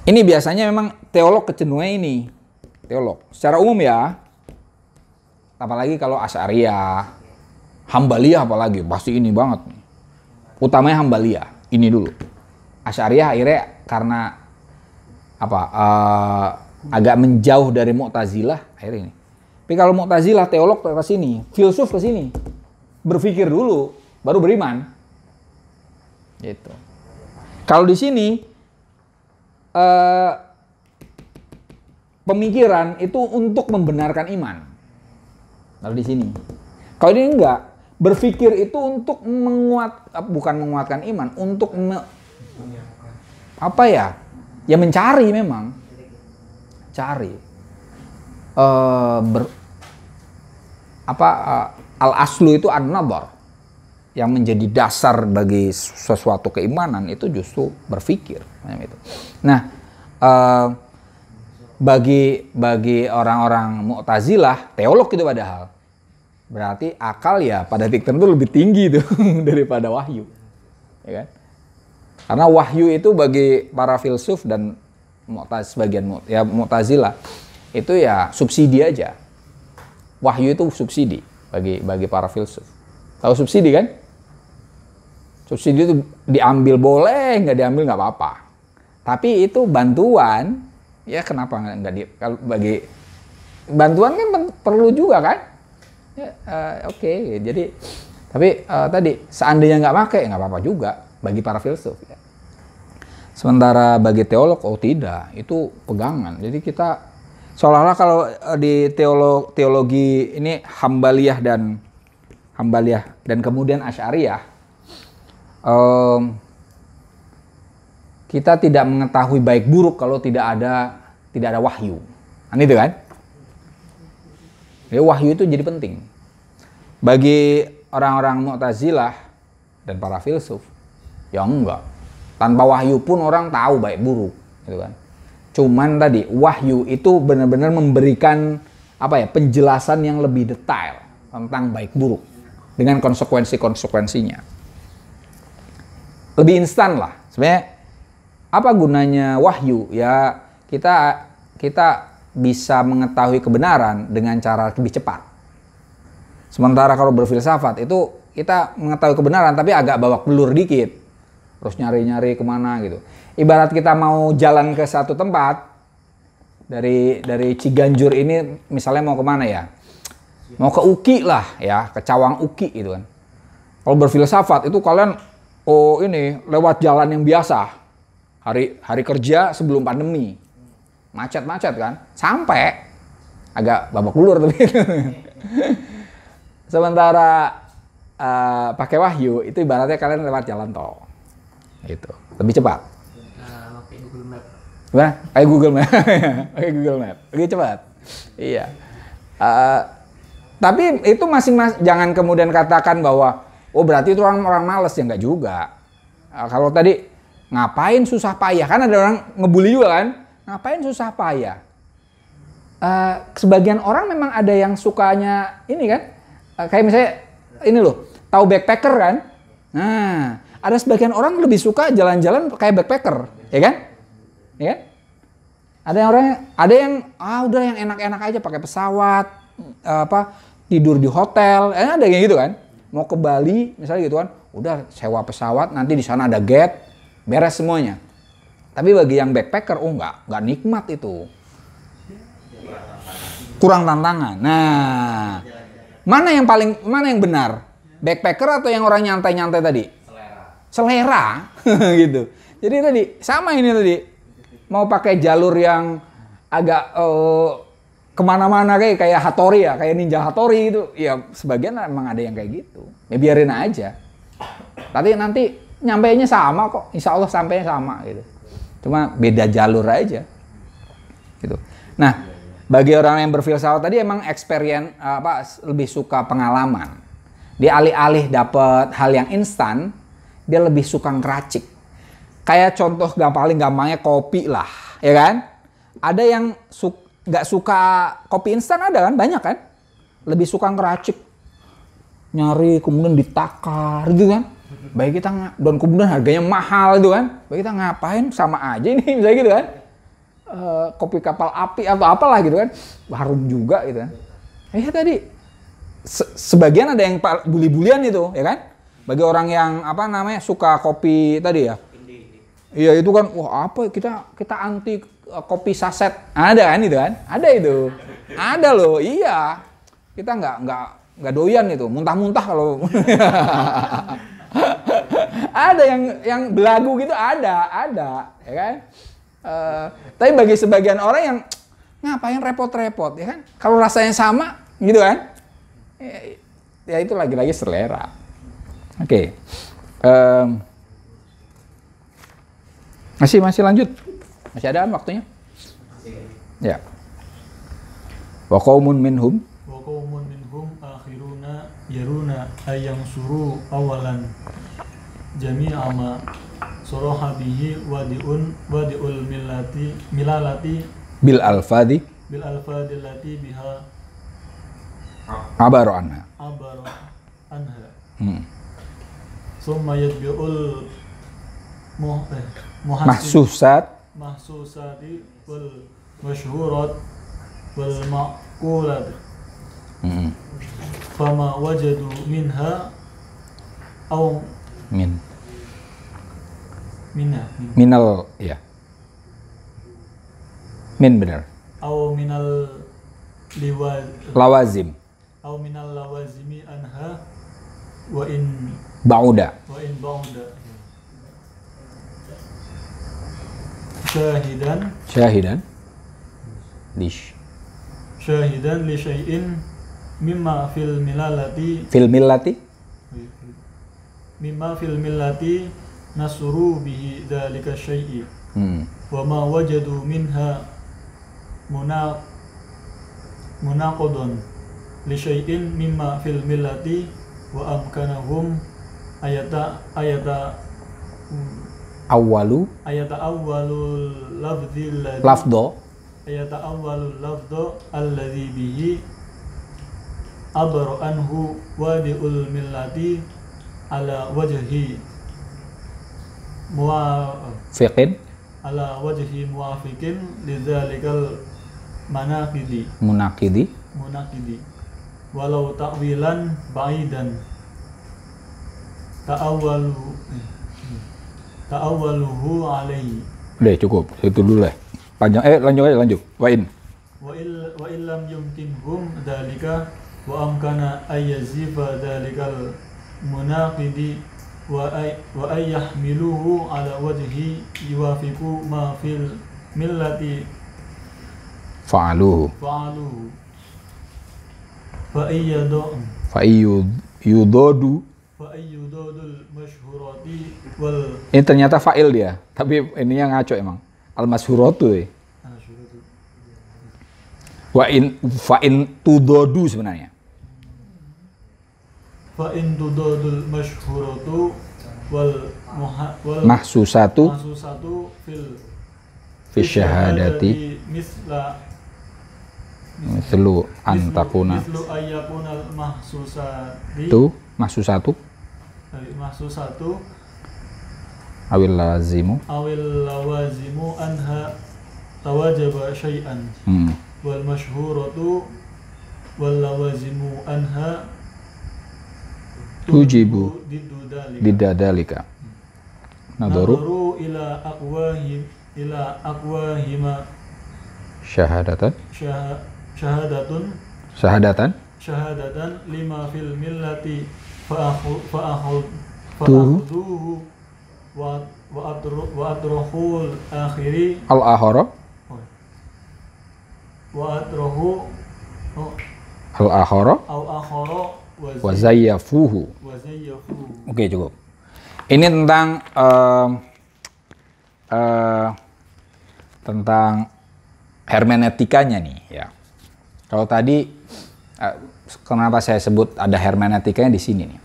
Ini biasanya memang teolog kecenderungan ini. Teolog secara umum ya. Apalagi kalau Asy'ariyah, Hambaliyah apalagi, pasti ini banget nih. Utamanya Hambaliyah. ini dulu. Asy'ariyah akhirnya karena apa? Agak menjauh dari Mu'tazilah akhirnya ini. Tapi kalau Mu'tazilah teolog ke sini, filsuf ke sini. Berpikir dulu baru beriman. Gitu. Kalau di sini pemikiran itu untuk membenarkan iman. Kalau di sini. Kalau ini enggak, berpikir itu untuk bukan menguatkan iman, untuk apa ya? Ya mencari memang. Cari. Al-aslu itu an-nadhar. Yang menjadi dasar bagi sesuatu keimanan itu justru berpikir. Nah, bagi orang-orang Mu'tazilah, teolog itu padahal, berarti akal ya pada titik tertentu lebih tinggi tuh daripada wahyu, ya kan? Karena wahyu itu bagi para filsuf dan sebagian Mu'tazilah itu ya subsidi aja. Wahyu itu subsidi bagi para filsuf. Tahu subsidi kan? Subsidi itu diambil boleh, nggak diambil nggak apa-apa. Tapi itu bantuan, ya kenapa nggak kalau bagi bantuan kan perlu juga kan? Ya, oke. Jadi tapi tadi seandainya nggak pakai nggak apa-apa juga bagi para filsuf. Ya. Sementara bagi teolog, oh tidak, itu pegangan. Jadi kita seolah-olah kalau di teologi ini Hambaliyah dan kemudian Asy'ariyah, kita tidak mengetahui baik buruk kalau tidak ada wahyu. Kan itu kan? Jadi wahyu itu jadi penting. Bagi orang-orang Mu'tazilah dan para filsuf, ya enggak. Tanpa wahyu pun orang tahu baik buruk, gitu kan. Cuman tadi wahyu itu benar-benar memberikan penjelasan yang lebih detail tentang baik buruk dengan konsekuensinya. Lebih instan lah. Sebenarnya apa gunanya wahyu? Ya kita bisa mengetahui kebenaran dengan cara lebih cepat. Sementara kalau berfilsafat itu kita mengetahui kebenaran tapi agak babak belur dikit. Terus nyari-nyari kemana gitu. Ibarat kita mau jalan ke satu tempat dari Ciganjur ini misalnya mau kemana ya? Mau ke UKI lah ya, ke Cawang UKI gitu kan. Kalau berfilsafat itu kalian lewat jalan yang biasa. Hari kerja sebelum pandemi. Macet-macet kan. Sampai agak babak belur tapi. Sementara pakai wahyu itu ibaratnya kalian lewat jalan tol. Itu lebih cepat. Pakai Google Map. Gimana? Kayak Google Map. Pakai Google Map. Lebih cepat. Iya. Tapi itu jangan kemudian katakan bahwa berarti itu orang malas, ya enggak juga. Kalau tadi ngapain susah payah, kan ada orang ngebully juga kan? Ngapain susah payah? Sebagian orang memang ada yang sukanya ini kan? Kayak misalnya ini loh, tahu backpacker kan? Nah, ada sebagian orang lebih suka jalan-jalan kayak backpacker, ya kan? Ya kan? Ada yang udah yang enak-enak aja pakai pesawat, tidur di hotel, ada yang gitu kan? Mau ke Bali misalnya gitu kan, udah sewa pesawat, nanti di sana ada gate, beres semuanya. Tapi bagi yang backpacker, nggak nikmat itu. Kurang tantangan. Nah, mana yang benar? Backpacker atau yang orang nyantai-nyantai tadi? Selera. Gitu. Jadi tadi sama ini tadi. Mau pakai jalur yang agak kemana-mana kayak Hattori ya, kayak Ninja Hattori itu. Ya sebagian emang ada yang kayak gitu. Ya biarin aja. Tapi nanti nyampainya sama kok. Insya Allah sampainya sama gitu. Cuma beda jalur aja. Gitu. Nah, bagi orang yang berfilsafat tadi emang experience lebih suka pengalaman. Dia alih-alih dapat hal yang instan, dia lebih suka ngeracik. Kayak contoh paling gampangnya kopi lah, ya kan? Ada yang nggak suka kopi instan, ada kan? Banyak kan? Lebih suka ngeracik, nyari kemudian ditakar gitu kan? Baik kita dan kemudian harganya mahal gitu kan? Baik kita ngapain? Sama aja ini misalnya gitu kan? Kopi kapal api atau apalah gitu kan? Harum juga gitu kan? Ya tadi sebagian ada yang bully-bulian itu, ya kan? Bagi orang yang apa namanya suka kopi tadi ya. Iya itu kan, wah apa kita anti kopi saset. Ada kan itu kan? Ada itu. Ada loh, iya. Kita nggak doyan itu, muntah-muntah kalau. Ada yang belagu gitu ada, ya kan? Tapi bagi sebagian orang yang ngapain repot-repot, ya kan? Kalau rasanya sama, gitu kan? Ya itu lagi-lagi selera. Oke. Masih lanjut? Masih ada waktunya? Ya. Wa qaumun minhum akhiruna yaruna ayang suru awalan jami'a ma soroha bihi wadi'ul milalati bil alfadhi lati biha abaru anha. Summa yadbi'ul mahsusati wal masyhurat wal ma'qulat. Fama wajadu minha aw minal ya. Min benar. Aw minal lawazim. Aw minal lawazimi anha wa in ba'uda. Syahidan li syai'in mimma fil millati nasuru bihi dzalika syai'i wa ma wajadu minha munaqadun li syai'in mimma fil millati wa amkanahum ayata awwalul lafdho alladhi bihi abra anhu wadi'ul millati ala wajhi muwafiqin lidzalikal munaqidi walau ta'wilan ba'idan ta'awwaluhu alaihi. Udah cukup, itu dulu lah. Panjang, lanjut. Wa illam yumkinhum dzalika wa amkana ayyazifa dzalikal munaqidi wa ayyahmiluhu ala wajhi yuwafiqu ma fil millati fa'aluhu fa'iyyudodul masyhurati wal. Ini ternyata fa'il dia, tapi ininya ngaco emang. Al-masyhuratu ya. Fa'in tudodu sebenarnya. Fa'in tudodul masyhuratu wal mahsusatu fil syahadati mislu antakuna ayyakunal mahsusati tu mahsusatu awil lawazimu anha tawajaba syai'an wal masyhuratu wal lawazimu anha tujibu didadalika nadaru ila aqwahima syahadatan lima fil millati fa'akhudhuhu wa atrohul akhiri al-akhara wa zayyafuhu. Oke, cukup. Ini tentang hermeneutikanya nih ya. Kalau tadi kenapa saya sebut ada hermeneutikanya di sini nih.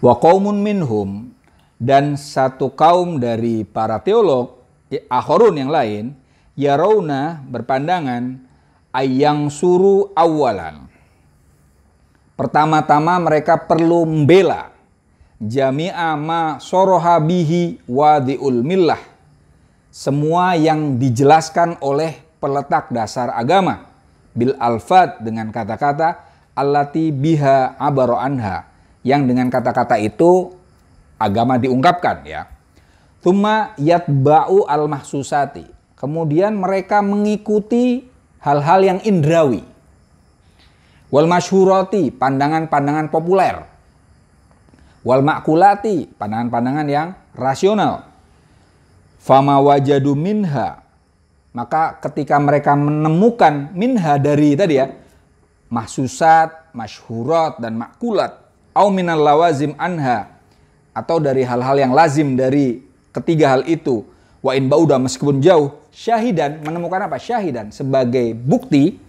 Wa qaumun minhum, dan satu kaum dari para teolog akharun yang lain, yarawna berpandangan ayang suru awalan. Pertama-tama mereka perlu membela jami'a ma soroha bihi wadi'ul millah, semua yang dijelaskan oleh peletak dasar agama, bil alfad dengan kata-kata allati biha abara anha, yang dengan kata-kata itu agama diungkapkan ya. Tsumma yatba'u al-mahsusati. Kemudian mereka mengikuti hal-hal yang indrawi. Wal masyhurati, pandangan-pandangan populer. Wal makulati, pandangan-pandangan yang rasional. Fama wajadu minha. Maka ketika mereka menemukan minha dari tadi ya, mahsusat, masyhurat, dan makulat. Au minal lawazim anha. Atau dari hal-hal yang lazim dari ketiga hal itu, wa in bauda, meskipun jauh, syahidan, menemukan apa? Syahidan, sebagai bukti,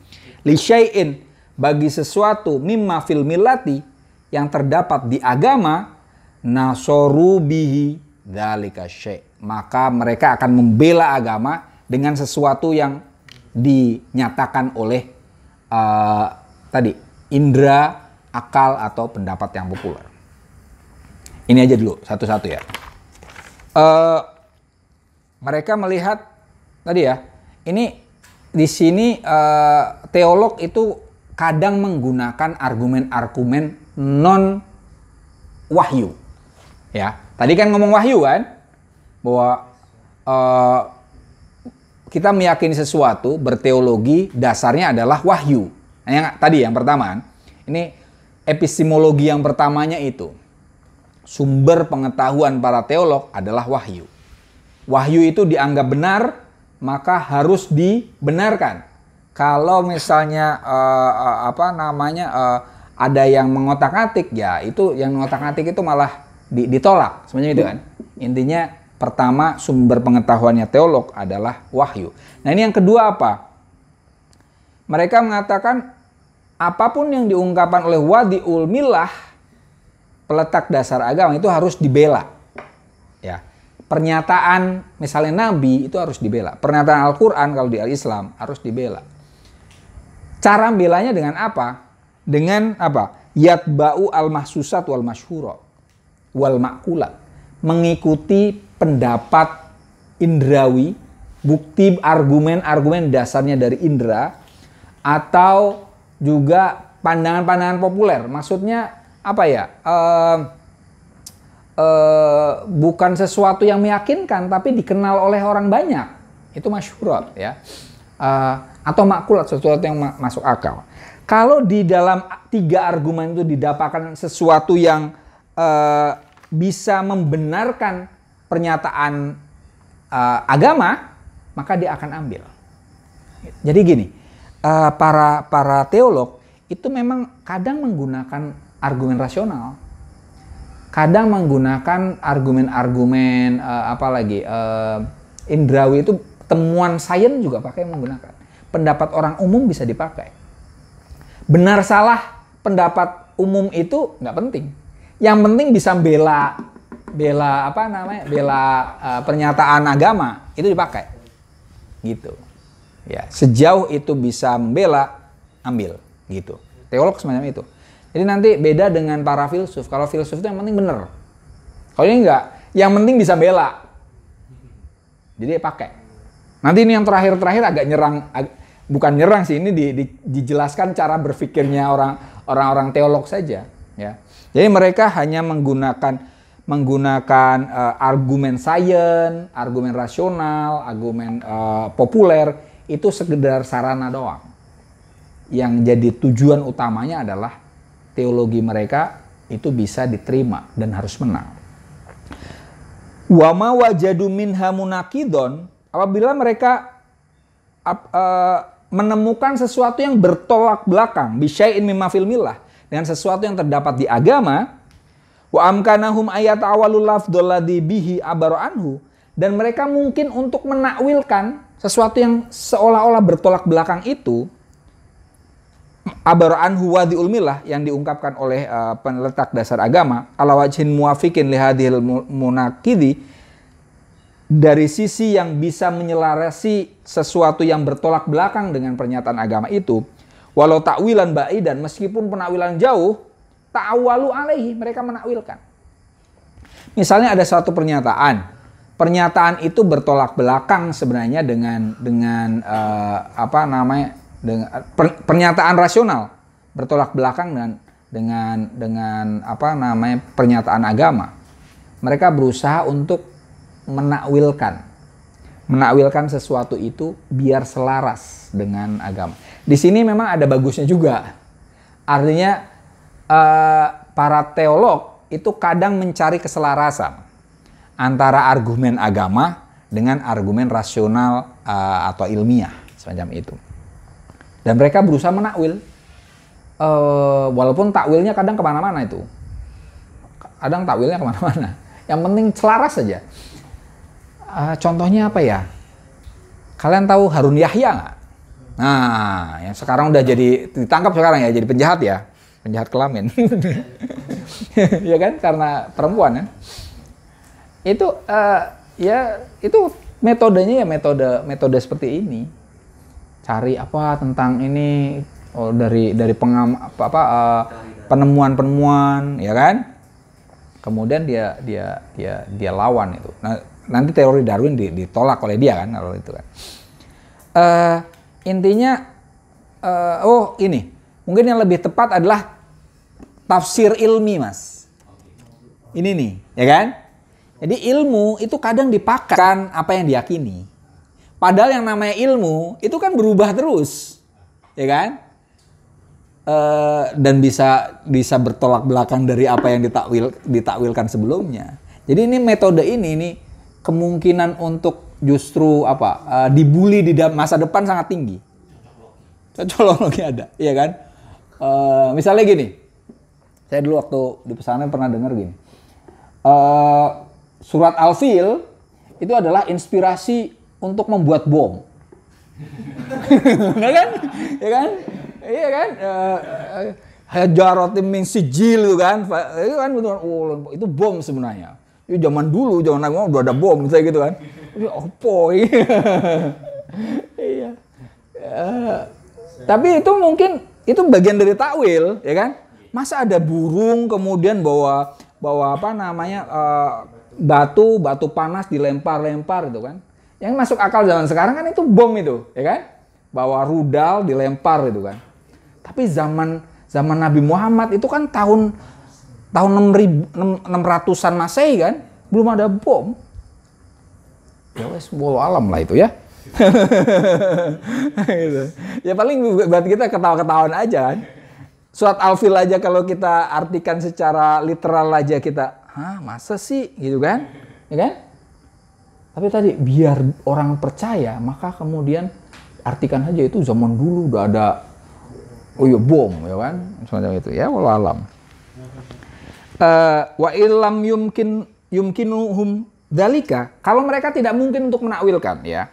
li syai'in, bagi sesuatu, mimma fil millati, yang terdapat di agama, nasoru bihi dzalika syai'. Maka mereka akan membela agama dengan sesuatu yang dinyatakan oleh tadi, indera, akal, atau pendapat yang populer. Ini aja dulu, satu-satu ya. Mereka melihat tadi ya, ini di sini teolog itu kadang menggunakan argumen-argumen non wahyu. Ya, tadi kan ngomong wahyu kan, bahwa kita meyakini sesuatu berteologi dasarnya adalah wahyu. Nah, yang tadi yang pertama, ini epistemologi yang pertamanya itu. Sumber pengetahuan para teolog adalah wahyu. Wahyu itu dianggap benar, maka harus dibenarkan. Kalau misalnya ada yang mengotak-atik, ya itu yang mengotak-atik itu malah ditolak, sebenarnya itu kan. Intinya pertama, sumber pengetahuannya teolog adalah wahyu. Nah, ini yang kedua apa? Mereka mengatakan apapun yang diungkapkan oleh wadi'ul millah, peletak dasar agama, itu harus dibela. Ya. Pernyataan misalnya Nabi itu harus dibela. Pernyataan Al-Quran kalau di Al-Islam harus dibela. Cara belanya dengan apa? Dengan apa? Yatba'u al-mahsusat wal masyhura wal ma'kulat. Mengikuti pendapat indrawi, bukti argumen-argumen dasarnya dari indera, atau juga pandangan-pandangan populer. Maksudnya apa ya? Bukan sesuatu yang meyakinkan, tapi dikenal oleh orang banyak. Itu masyhurat ya. Atau makulat, sesuatu yang masuk akal. Kalau di dalam tiga argumen itu didapatkan sesuatu yang bisa membenarkan pernyataan agama, maka dia akan ambil. Jadi gini, para teolog itu memang kadang menggunakan argumen rasional, kadang menggunakan argumen-argumen indrawi, itu temuan sains juga pakai menggunakan. Pendapat orang umum bisa dipakai. Benar salah pendapat umum itu nggak penting. Yang penting bisa bela pernyataan agama, itu dipakai. Gitu. Ya, sejauh itu bisa membela, ambil gitu. Teolog semacam itu. Jadi nanti beda dengan para filsuf. Kalau filsuf itu yang penting benar. Kalau ini enggak, yang penting bisa bela. Jadi pakai. Nanti ini yang terakhir agak nyerang, bukan nyerang sih, ini dijelaskan cara berpikirnya orang-orang teolog saja, ya. Jadi mereka hanya menggunakan argumen sains, argumen rasional, argumen populer, itu sekedar sarana doang. Yang jadi tujuan utamanya adalah teologi mereka itu bisa diterima dan harus menang. Wa ma wajadu minha munaqidon, apabila mereka menemukan sesuatu yang bertolak belakang bisyai'in mimma fil millah, dengan sesuatu yang terdapat di agama, wa amkanahum ayat awalul lafdzul ladzi bihi abara anhu, dan mereka mungkin untuk menakwilkan sesuatu yang seolah-olah bertolak belakang itu, abara anhu wadi'ul millah, yang diungkapkan oleh penletak dasar agama, ala wajhin muwafiqin li hadhil munaqidi, dari sisi yang bisa menyelarasi sesuatu yang bertolak belakang dengan pernyataan agama itu, walau takwilan ba'idan, meskipun penakwilan jauh, ta'awalu alaihi, mereka menakwilkan. Misalnya ada suatu pernyataan itu bertolak belakang sebenarnya dengan pernyataan rasional, bertolak belakang dengan dengan apa namanya pernyataan agama. Mereka berusaha untuk menakwilkan sesuatu itu biar selaras dengan agama. Di sini memang ada bagusnya juga. Artinya para teolog itu kadang mencari keselarasan antara argumen agama dengan argumen rasional atau ilmiah semacam itu. Dan mereka berusaha menakwil, walaupun takwilnya kadang kemana-mana itu. Kadang takwilnya kemana-mana. Yang penting selaras saja. Contohnya apa ya? Kalian tahu Harun Yahya nggak? Nah, yang sekarang udah jadi ditangkap sekarang ya, jadi penjahat ya, penjahat kelamin. Ya kan, karena perempuan kan. Itu ya itu metodenya ya metode seperti ini. Cari apa tentang ini dari penemuan-penemuan, ya kan? Kemudian dia lawan itu. Nah, nanti teori Darwin ditolak oleh dia kan kalau itu kan. Intinya ini mungkin yang lebih tepat adalah tafsir ilmi, Mas. Ini nih, ya kan? Jadi ilmu itu kadang dipakai apa yang diyakini. Padahal yang namanya ilmu itu kan berubah terus, ya kan? Dan bisa bertolak belakang dari apa yang ditakwilkan sebelumnya. Jadi ini metode ini kemungkinan untuk justru dibully di masa depan sangat tinggi. Cocokologi ada, iya kan? Misalnya gini, saya dulu waktu di pesantren pernah dengar gini. Surat Al-Fil itu adalah inspirasi untuk membuat bom. Ya kan? Ya kan? Iya kan? Hajaratim min sijil itu kan. Itu bom sebenarnya. Itu zaman dulu, zaman Nabi Muhammad udah ada bom misalnya gitu kan. Iya. Tapi itu mungkin itu bagian dari takwil, ya kan? Masa ada burung kemudian bawa batu panas dilempar itu kan? Yang masuk akal zaman sekarang kan itu bom itu, ya kan? Bawa rudal dilempar itu kan. Tapi zaman Nabi Muhammad itu kan tahun 600-an Masehi kan, belum ada bom. Ya wes, wallahu alam lah itu ya. Gitu. Ya paling buat kita ketawa-ketawaan aja kan. Surat Al-Fil aja kalau kita artikan secara literal aja kita, masa sih gitu kan? Ya kan? Tapi tadi biar orang percaya, maka kemudian artikan aja itu zaman dulu udah ada bom, ya kan? Semacam itu ya, wallahu alam. Wa illam yumkinuhum dzalika, kalau mereka tidak mungkin untuk menakwilkan ya.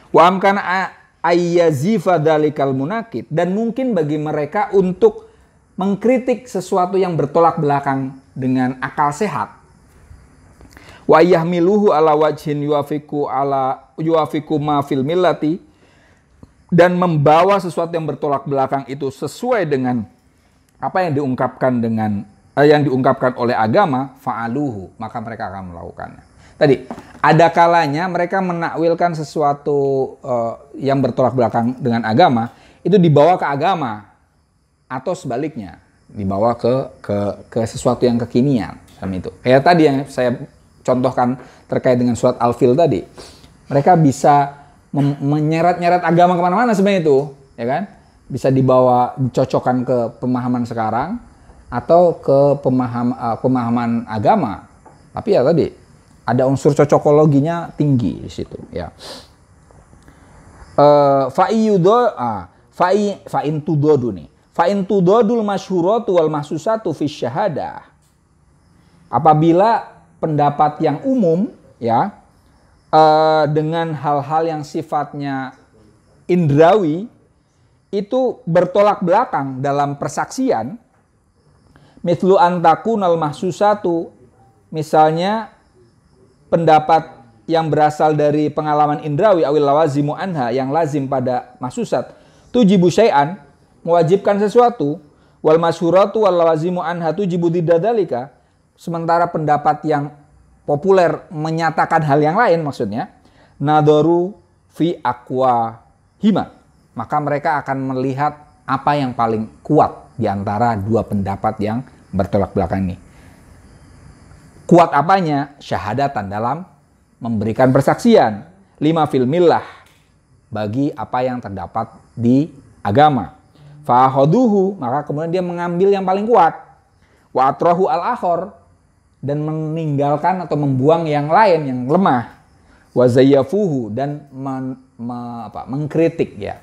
Wa amkana ayyazifa dzalikal munakid, dan mungkin bagi mereka untuk mengkritik sesuatu yang bertolak belakang dengan akal sehat. Wa yahmiluhu ala wajhin yuwafiqu ma fil millati, dan membawa sesuatu yang bertolak belakang itu sesuai dengan apa yang diungkapkan oleh agama, fa'aluhu, maka mereka akan melakukannya. Tadi ada kalanya mereka menakwilkan sesuatu yang bertolak belakang dengan agama, itu dibawa ke agama atau sebaliknya dibawa ke sesuatu yang kekinian, itu. Kayak tadi yang saya contohkan terkait dengan surat Al-Fil tadi, mereka bisa menyeret-nyeret agama kemana-mana sebenarnya itu, ya kan? Bisa dicocokkan ke pemahaman sekarang atau ke pemahaman agama. Tapi ya tadi ada unsur cocokologinya tinggi di situ, ya. Fa'in tudodul masyhuratu wal mahsusatu fi syahadah. Apabila pendapat yang umum, ya, dengan hal-hal yang sifatnya indrawi itu bertolak belakang dalam persaksian, mithlu antakunal mahsusatu, misalnya pendapat yang berasal dari pengalaman indrawi awil lawazimu anha, yang lazim pada mahsusat, tujibu syai'an, mewajibkan sesuatu, wal masyhuratu wal lawazimu anha tujibu diddadalika, sementara pendapat yang populer menyatakan hal yang lain, maksudnya nadaru fi aqwa hima, maka mereka akan melihat apa yang paling kuat di antara dua pendapat yang bertolak belakang ini. Kuat apanya? Syahadatan, dalam memberikan persaksian. 5 fil millah, bagi apa yang terdapat di agama. Fahoduhu, maka kemudian dia mengambil yang paling kuat. Wa atrahu al-akhor, dan meninggalkan atau membuang yang lain yang lemah. Wa zayyafuhu, dan mengkritik ya,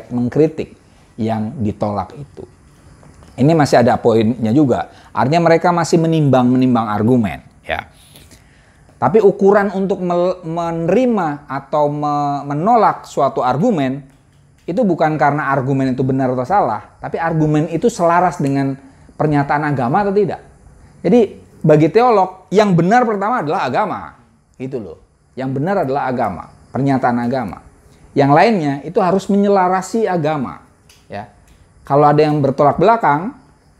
mengkritik yang ditolak itu. Ini masih ada poinnya juga. Artinya mereka masih menimbang argumen ya. Tapi ukuran untuk menerima atau menolak suatu argumen itu bukan karena argumen itu benar atau salah, tapi argumen itu selaras dengan pernyataan agama atau tidak. Jadi bagi teolog yang benar pertama adalah agama. Gitu loh. Yang benar adalah agama, pernyataan agama. Yang lainnya itu harus menyelarasi agama ya. Kalau ada yang bertolak belakang,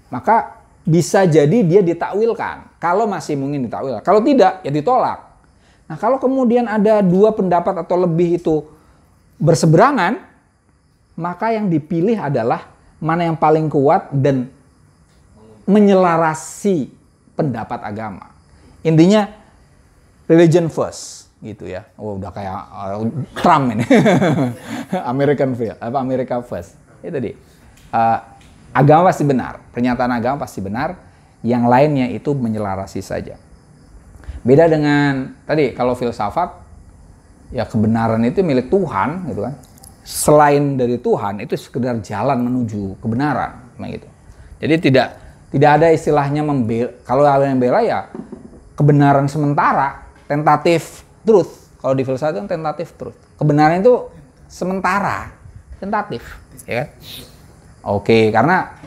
maka bisa jadi dia ditakwilkan. Kalau masih mungkin ditakwil. Kalau tidak, ya ditolak. Nah, kalau kemudian ada dua pendapat atau lebih itu berseberangan, maka yang dipilih adalah mana yang paling kuat dan menyelarasi pendapat agama. Intinya religion first, gitu ya. Oh, udah kayak Trump ini. America first. Itu tadi. Agama pasti benar, pernyataan agama pasti benar, yang lainnya itu menyelarasi saja. Beda dengan tadi, kalau filsafat, ya kebenaran itu milik Tuhan, gitu kan. Selain dari Tuhan, itu sekedar jalan menuju kebenaran, gitu. Jadi tidak ada istilahnya kalau ada yang bela ya kebenaran sementara, tentative truth. Kalau di filsafat itu tentative truth. Kebenaran itu sementara, tentatif, ya kan? Oke, karena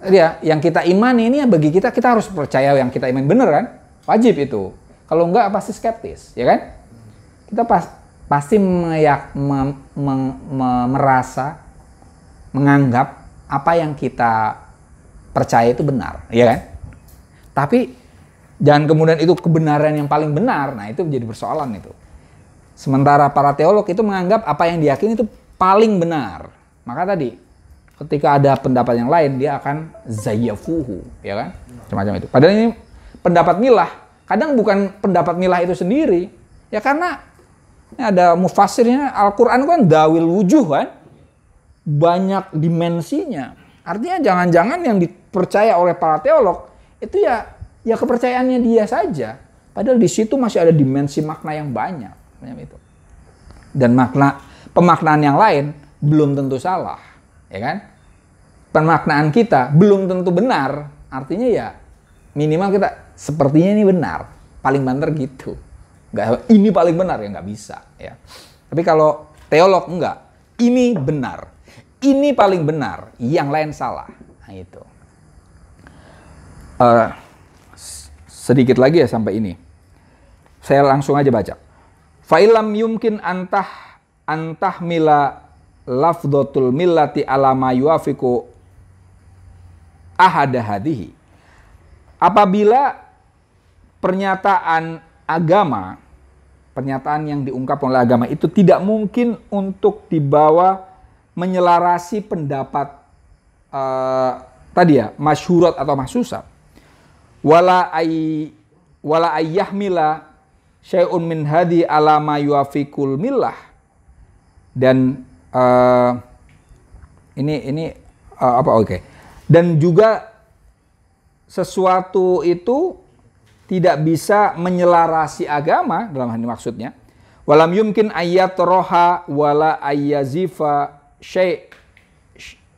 ya yang kita imani ini ya bagi kita harus percaya yang kita imani benar kan? Wajib itu. Kalau enggak pasti skeptis, ya kan? Kita pasti merasa menganggap apa yang kita percaya itu benar, ya kan? Tapi jangan kemudian itu kebenaran yang paling benar. Nah, itu menjadi persoalan itu. Sementara para teolog itu menganggap apa yang diyakini itu paling benar. Maka tadi ketika ada pendapat yang lain, dia akan zayyafuhu, ya kan? Macam-macam itu. Padahal ini pendapat milah. Kadang bukan pendapat milah itu sendiri. Ya karena ini ada mufassirnya, Al-Quran kan dawil wujuh kan? Banyak dimensinya. Artinya jangan-jangan yang dipercaya oleh para teolog itu ya kepercayaannya dia saja. Padahal di situ masih ada dimensi makna yang banyak. Itu. Dan pemaknaan yang lain belum tentu salah. Ya kan? Pemaknaan kita belum tentu benar. Artinya ya minimal kita sepertinya ini benar. Paling banter gitu. Nggak, ini paling benar ya nggak bisa. Ya. Tapi kalau teolog enggak. Ini benar. Ini paling benar. Yang lain salah. Nah itu. Sedikit lagi ya sampai ini. Saya langsung aja baca. Fa'ilam yumkin antah mila lafdhatul millati ala ma yuafiqu ahada hadihi. Apabila pernyataan agama, pernyataan yang diungkapkan oleh agama itu tidak mungkin untuk dibawa menyelarasi pendapat tadi ya, masyhurat atau mahsusat. Wala ayyahmila syai'un min hadi ala ma yuafiqul millah. Dan Dan juga sesuatu itu tidak bisa menyelarasi agama dalam hal ini maksudnya. Walam yumkin ayat roha wala ayyazifa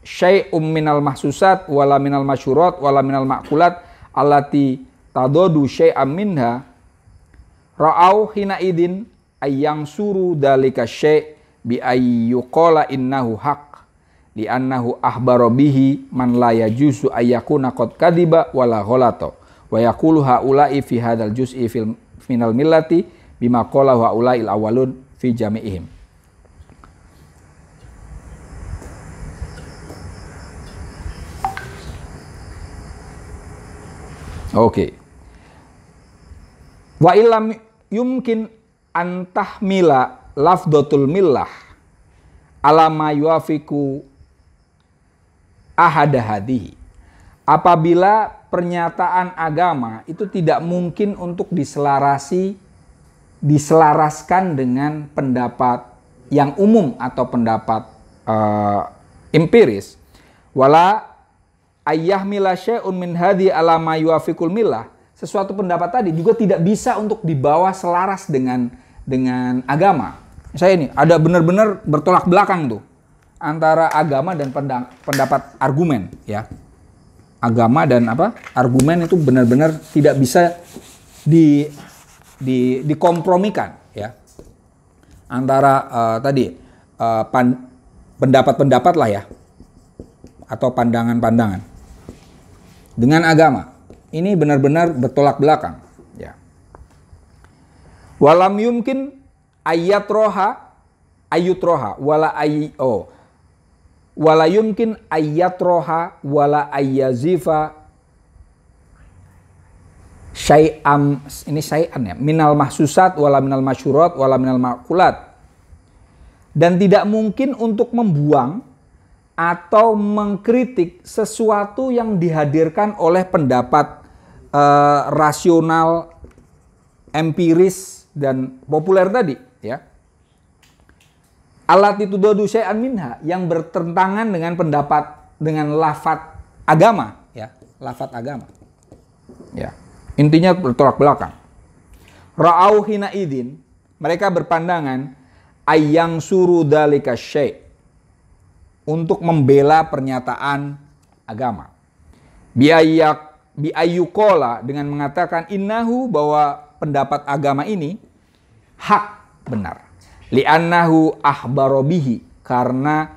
syai'um minal mahsusat wala minal masyurat wala minal makulat allati tadodu syai'am minha ra'au hina idin ayyang suru dalika syai' bi ayyuqala innahu haq li annahu ahbaro bihi man la yajuzu ayyakuna qad kadiba wala ghalata wa yaqulu haula'i fi hadzal juz'i fil minal millati bima qala haula'il awwalun fi jami'ihim. Oke. Wa illam yumkin antahmila lafdhatul millah ala ma yuafiqu ahada hadihi. Apabila pernyataan agama itu tidak mungkin untuk diselaraskan dengan pendapat yang umum atau pendapat empiris, wala ayyahmila syai'un min hadhi ala ma yuwafiqul millah, sesuatu pendapat tadi juga tidak bisa untuk dibawa selaras dengan agama. Misalnya ini ada benar-benar bertolak belakang tuh antara agama dan pendapat argumen, ya. Agama dan argumen itu benar-benar tidak bisa dikompromikan, ya. Antara pendapat-pendapat lah, ya, atau pandangan-pandangan dengan agama. Ini benar-benar bertolak belakang, ya. Walam yumkin wala yumkin ayatroha wala ayazifa syai'am, ini syai'an, ya, minal mahsusat wala minal masyurat wala minal makulat, dan tidak mungkin untuk membuang atau mengkritik sesuatu yang dihadirkan oleh pendapat rasional, empiris dan populer tadi, ya. Allati tudadu syai'an minha, yang bertentangan dengan lafaz agama, ya, lafaz agama. Ya. Intinya bertolak belakang. Ra'au hina idin, mereka berpandangan ayyang suru dzalika syai', untuk membela pernyataan agama. Biayyukola, dengan mengatakan innahu, bahwa pendapat agama ini hak, benar. Li'annahu ahbarobihi, karena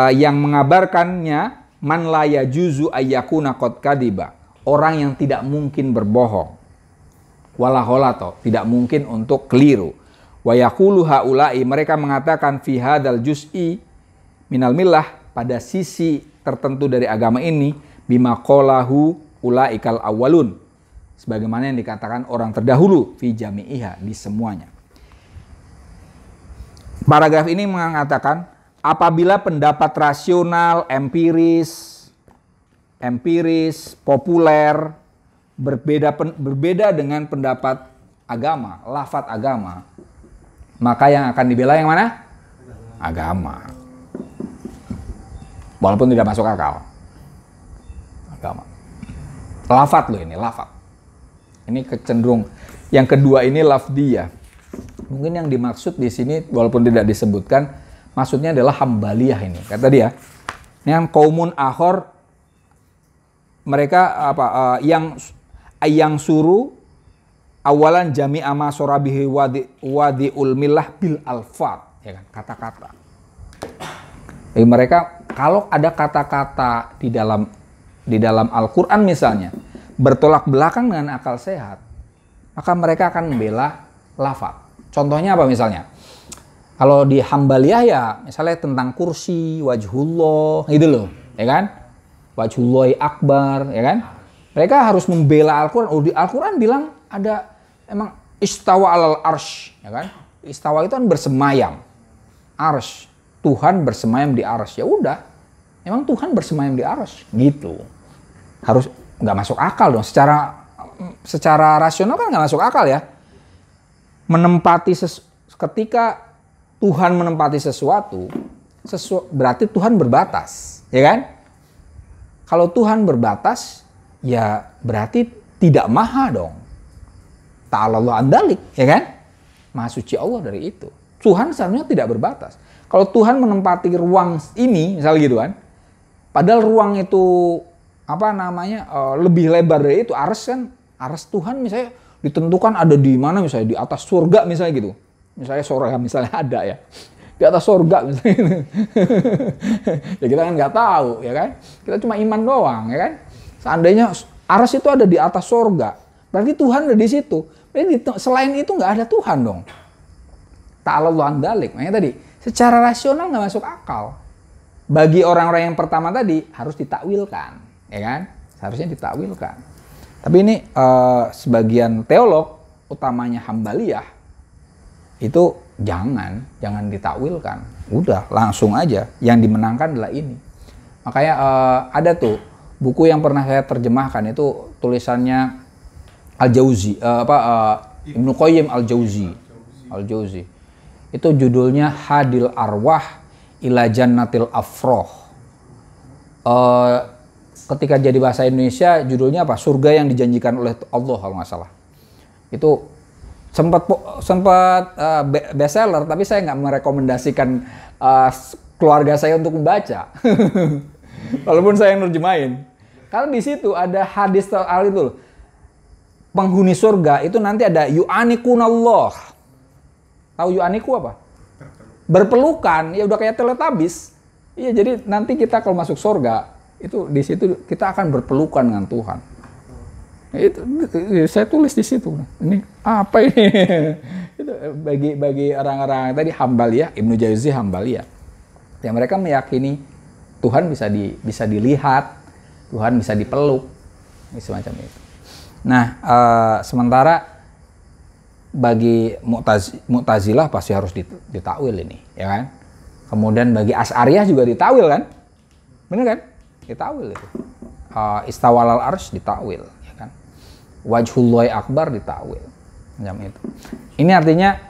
yang mengabarkannya man la yajuzu ayyakuna qad kadiba, orang yang tidak mungkin berbohong, walaholato, tidak mungkin untuk keliru. Wa yaqulu haula'i, mereka mengatakan fi hadzal juz'i minal millah, pada sisi tertentu dari agama ini, bima qalahu ulaikal awwalun, sebagaimana yang dikatakan orang terdahulu, fi jami'iha, di semuanya. Paragraf ini mengatakan apabila pendapat rasional, empiris, populer berbeda dengan pendapat agama, lafaz agama, maka yang akan dibela yang mana? Agama. Walaupun tidak masuk akal. Agama. Lafaz loh ini, lafaz. Ini kecenderung. Yang kedua ini lafdiyah. Mungkin yang dimaksud di sini walaupun tidak disebutkan, maksudnya adalah hambaliyah ini. Kata dia, yang kaumun akhor, mereka yang suruh awalan jami'a ma sorabihi wadi'ul millah bil alfat, ya kan, kata-kata. Jadi mereka kalau ada kata-kata di dalam Al-Qur'an misalnya bertolak belakang dengan akal sehat, maka mereka akan membela lafaz. Contohnya apa misalnya? Kalau di Hambaliyah ya misalnya tentang kursi, wajhullah, gitu loh, ya kan? Wajhullahi akbar, ya kan? Mereka harus membela Al-Qur'an. Oh, di Al-Qur'an bilang ada emang istawa alal arsh, ya kan? Istawa itu kan bersemayam. Arsh, Tuhan bersemayam di arsh. Ya udah, emang Tuhan bersemayam di arsh, gitu. Harus nggak masuk akal dong. Secara rasional kan nggak masuk akal, ya. Ketika Tuhan menempati sesuatu berarti Tuhan berbatas, ya kan? Kalau Tuhan berbatas, ya berarti tidak maha dong. Ta'alallahu an dzalik, ya kan? Maha suci Allah dari itu. Tuhan seharusnya tidak berbatas. Kalau Tuhan menempati ruang ini, misalnya gitu kan, padahal ruang itu lebih lebar dari itu, arsy kan, arsy Tuhan misalnya ditentukan ada di mana, misalnya di atas surga misalnya gitu. Misalnya surga misalnya ada, ya. Di atas surga misalnya. Ya kita kan nggak tahu, ya kan. Kita cuma iman doang, ya kan. Seandainya arsy itu ada di atas surga, berarti Tuhan ada di situ. Berarti selain itu nggak ada Tuhan dong. Ta'alallahu an dzalik. Makanya tadi secara rasional nggak masuk akal. Bagi orang-orang yang pertama tadi harus ditakwilkan, ya kan. Seharusnya ditakwilkan. Tapi ini sebagian teolog, utamanya Hambaliyah, itu jangan ditakwilkan. Udah langsung aja. Yang dimenangkan adalah ini. Makanya ada tuh buku yang pernah saya terjemahkan itu tulisannya Al-Jauzi, Ibnu Qayyim Al-Jauzi. Itu judulnya Hadil Arwah ila Jannatil Afroh. Ketika jadi bahasa Indonesia judulnya apa? Surga yang dijanjikan oleh Allah kalau nggak salah. Itu sempat bestseller, tapi saya nggak merekomendasikan keluarga saya untuk membaca. Walaupun saya yang nerjemahin. Karena di situ ada hadis soal itu. Penghuni surga itu nanti ada yu'anikunallah. Tahu yu'aniku apa? Berpelukan, ya udah kayak Teletubbies. Iya, jadi nanti kita kalau masuk surga itu di situ kita akan berpelukan dengan Tuhan. Itu saya tulis di situ. Ini apa ini? Itu bagi orang-orang tadi Hambaliyah, Ibnu Jauzi Hambaliyah. Yang mereka meyakini Tuhan bisa dilihat, Tuhan bisa dipeluk, semacam itu. Nah, sementara bagi Mu'tazilah pasti harus ditakwil ini, ya kan? Kemudian bagi Asy'ariyah juga ditakwil kan? Bener kan? Ditakwil itu. Istawalal arsy ditakwil, ya kan? Wajhullahi akbar ditakwil. Macam itu. Ini artinya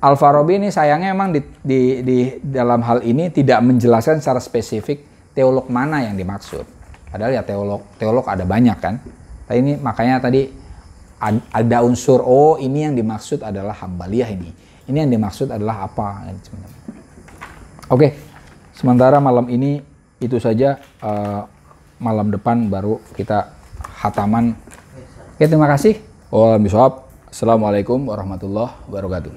Al-Farabi ini sayangnya memang di dalam hal ini tidak menjelaskan secara spesifik teolog mana yang dimaksud. Padahal ya teolog ada banyak kan. Tapi ini makanya tadi ada unsur ini yang dimaksud adalah Hambaliyah ini. Ini yang dimaksud adalah apa? Oke. Sementara malam ini itu saja, malam depan baru kita khataman. Oke, terima kasih. Assalamualaikum warahmatullahi wabarakatuh.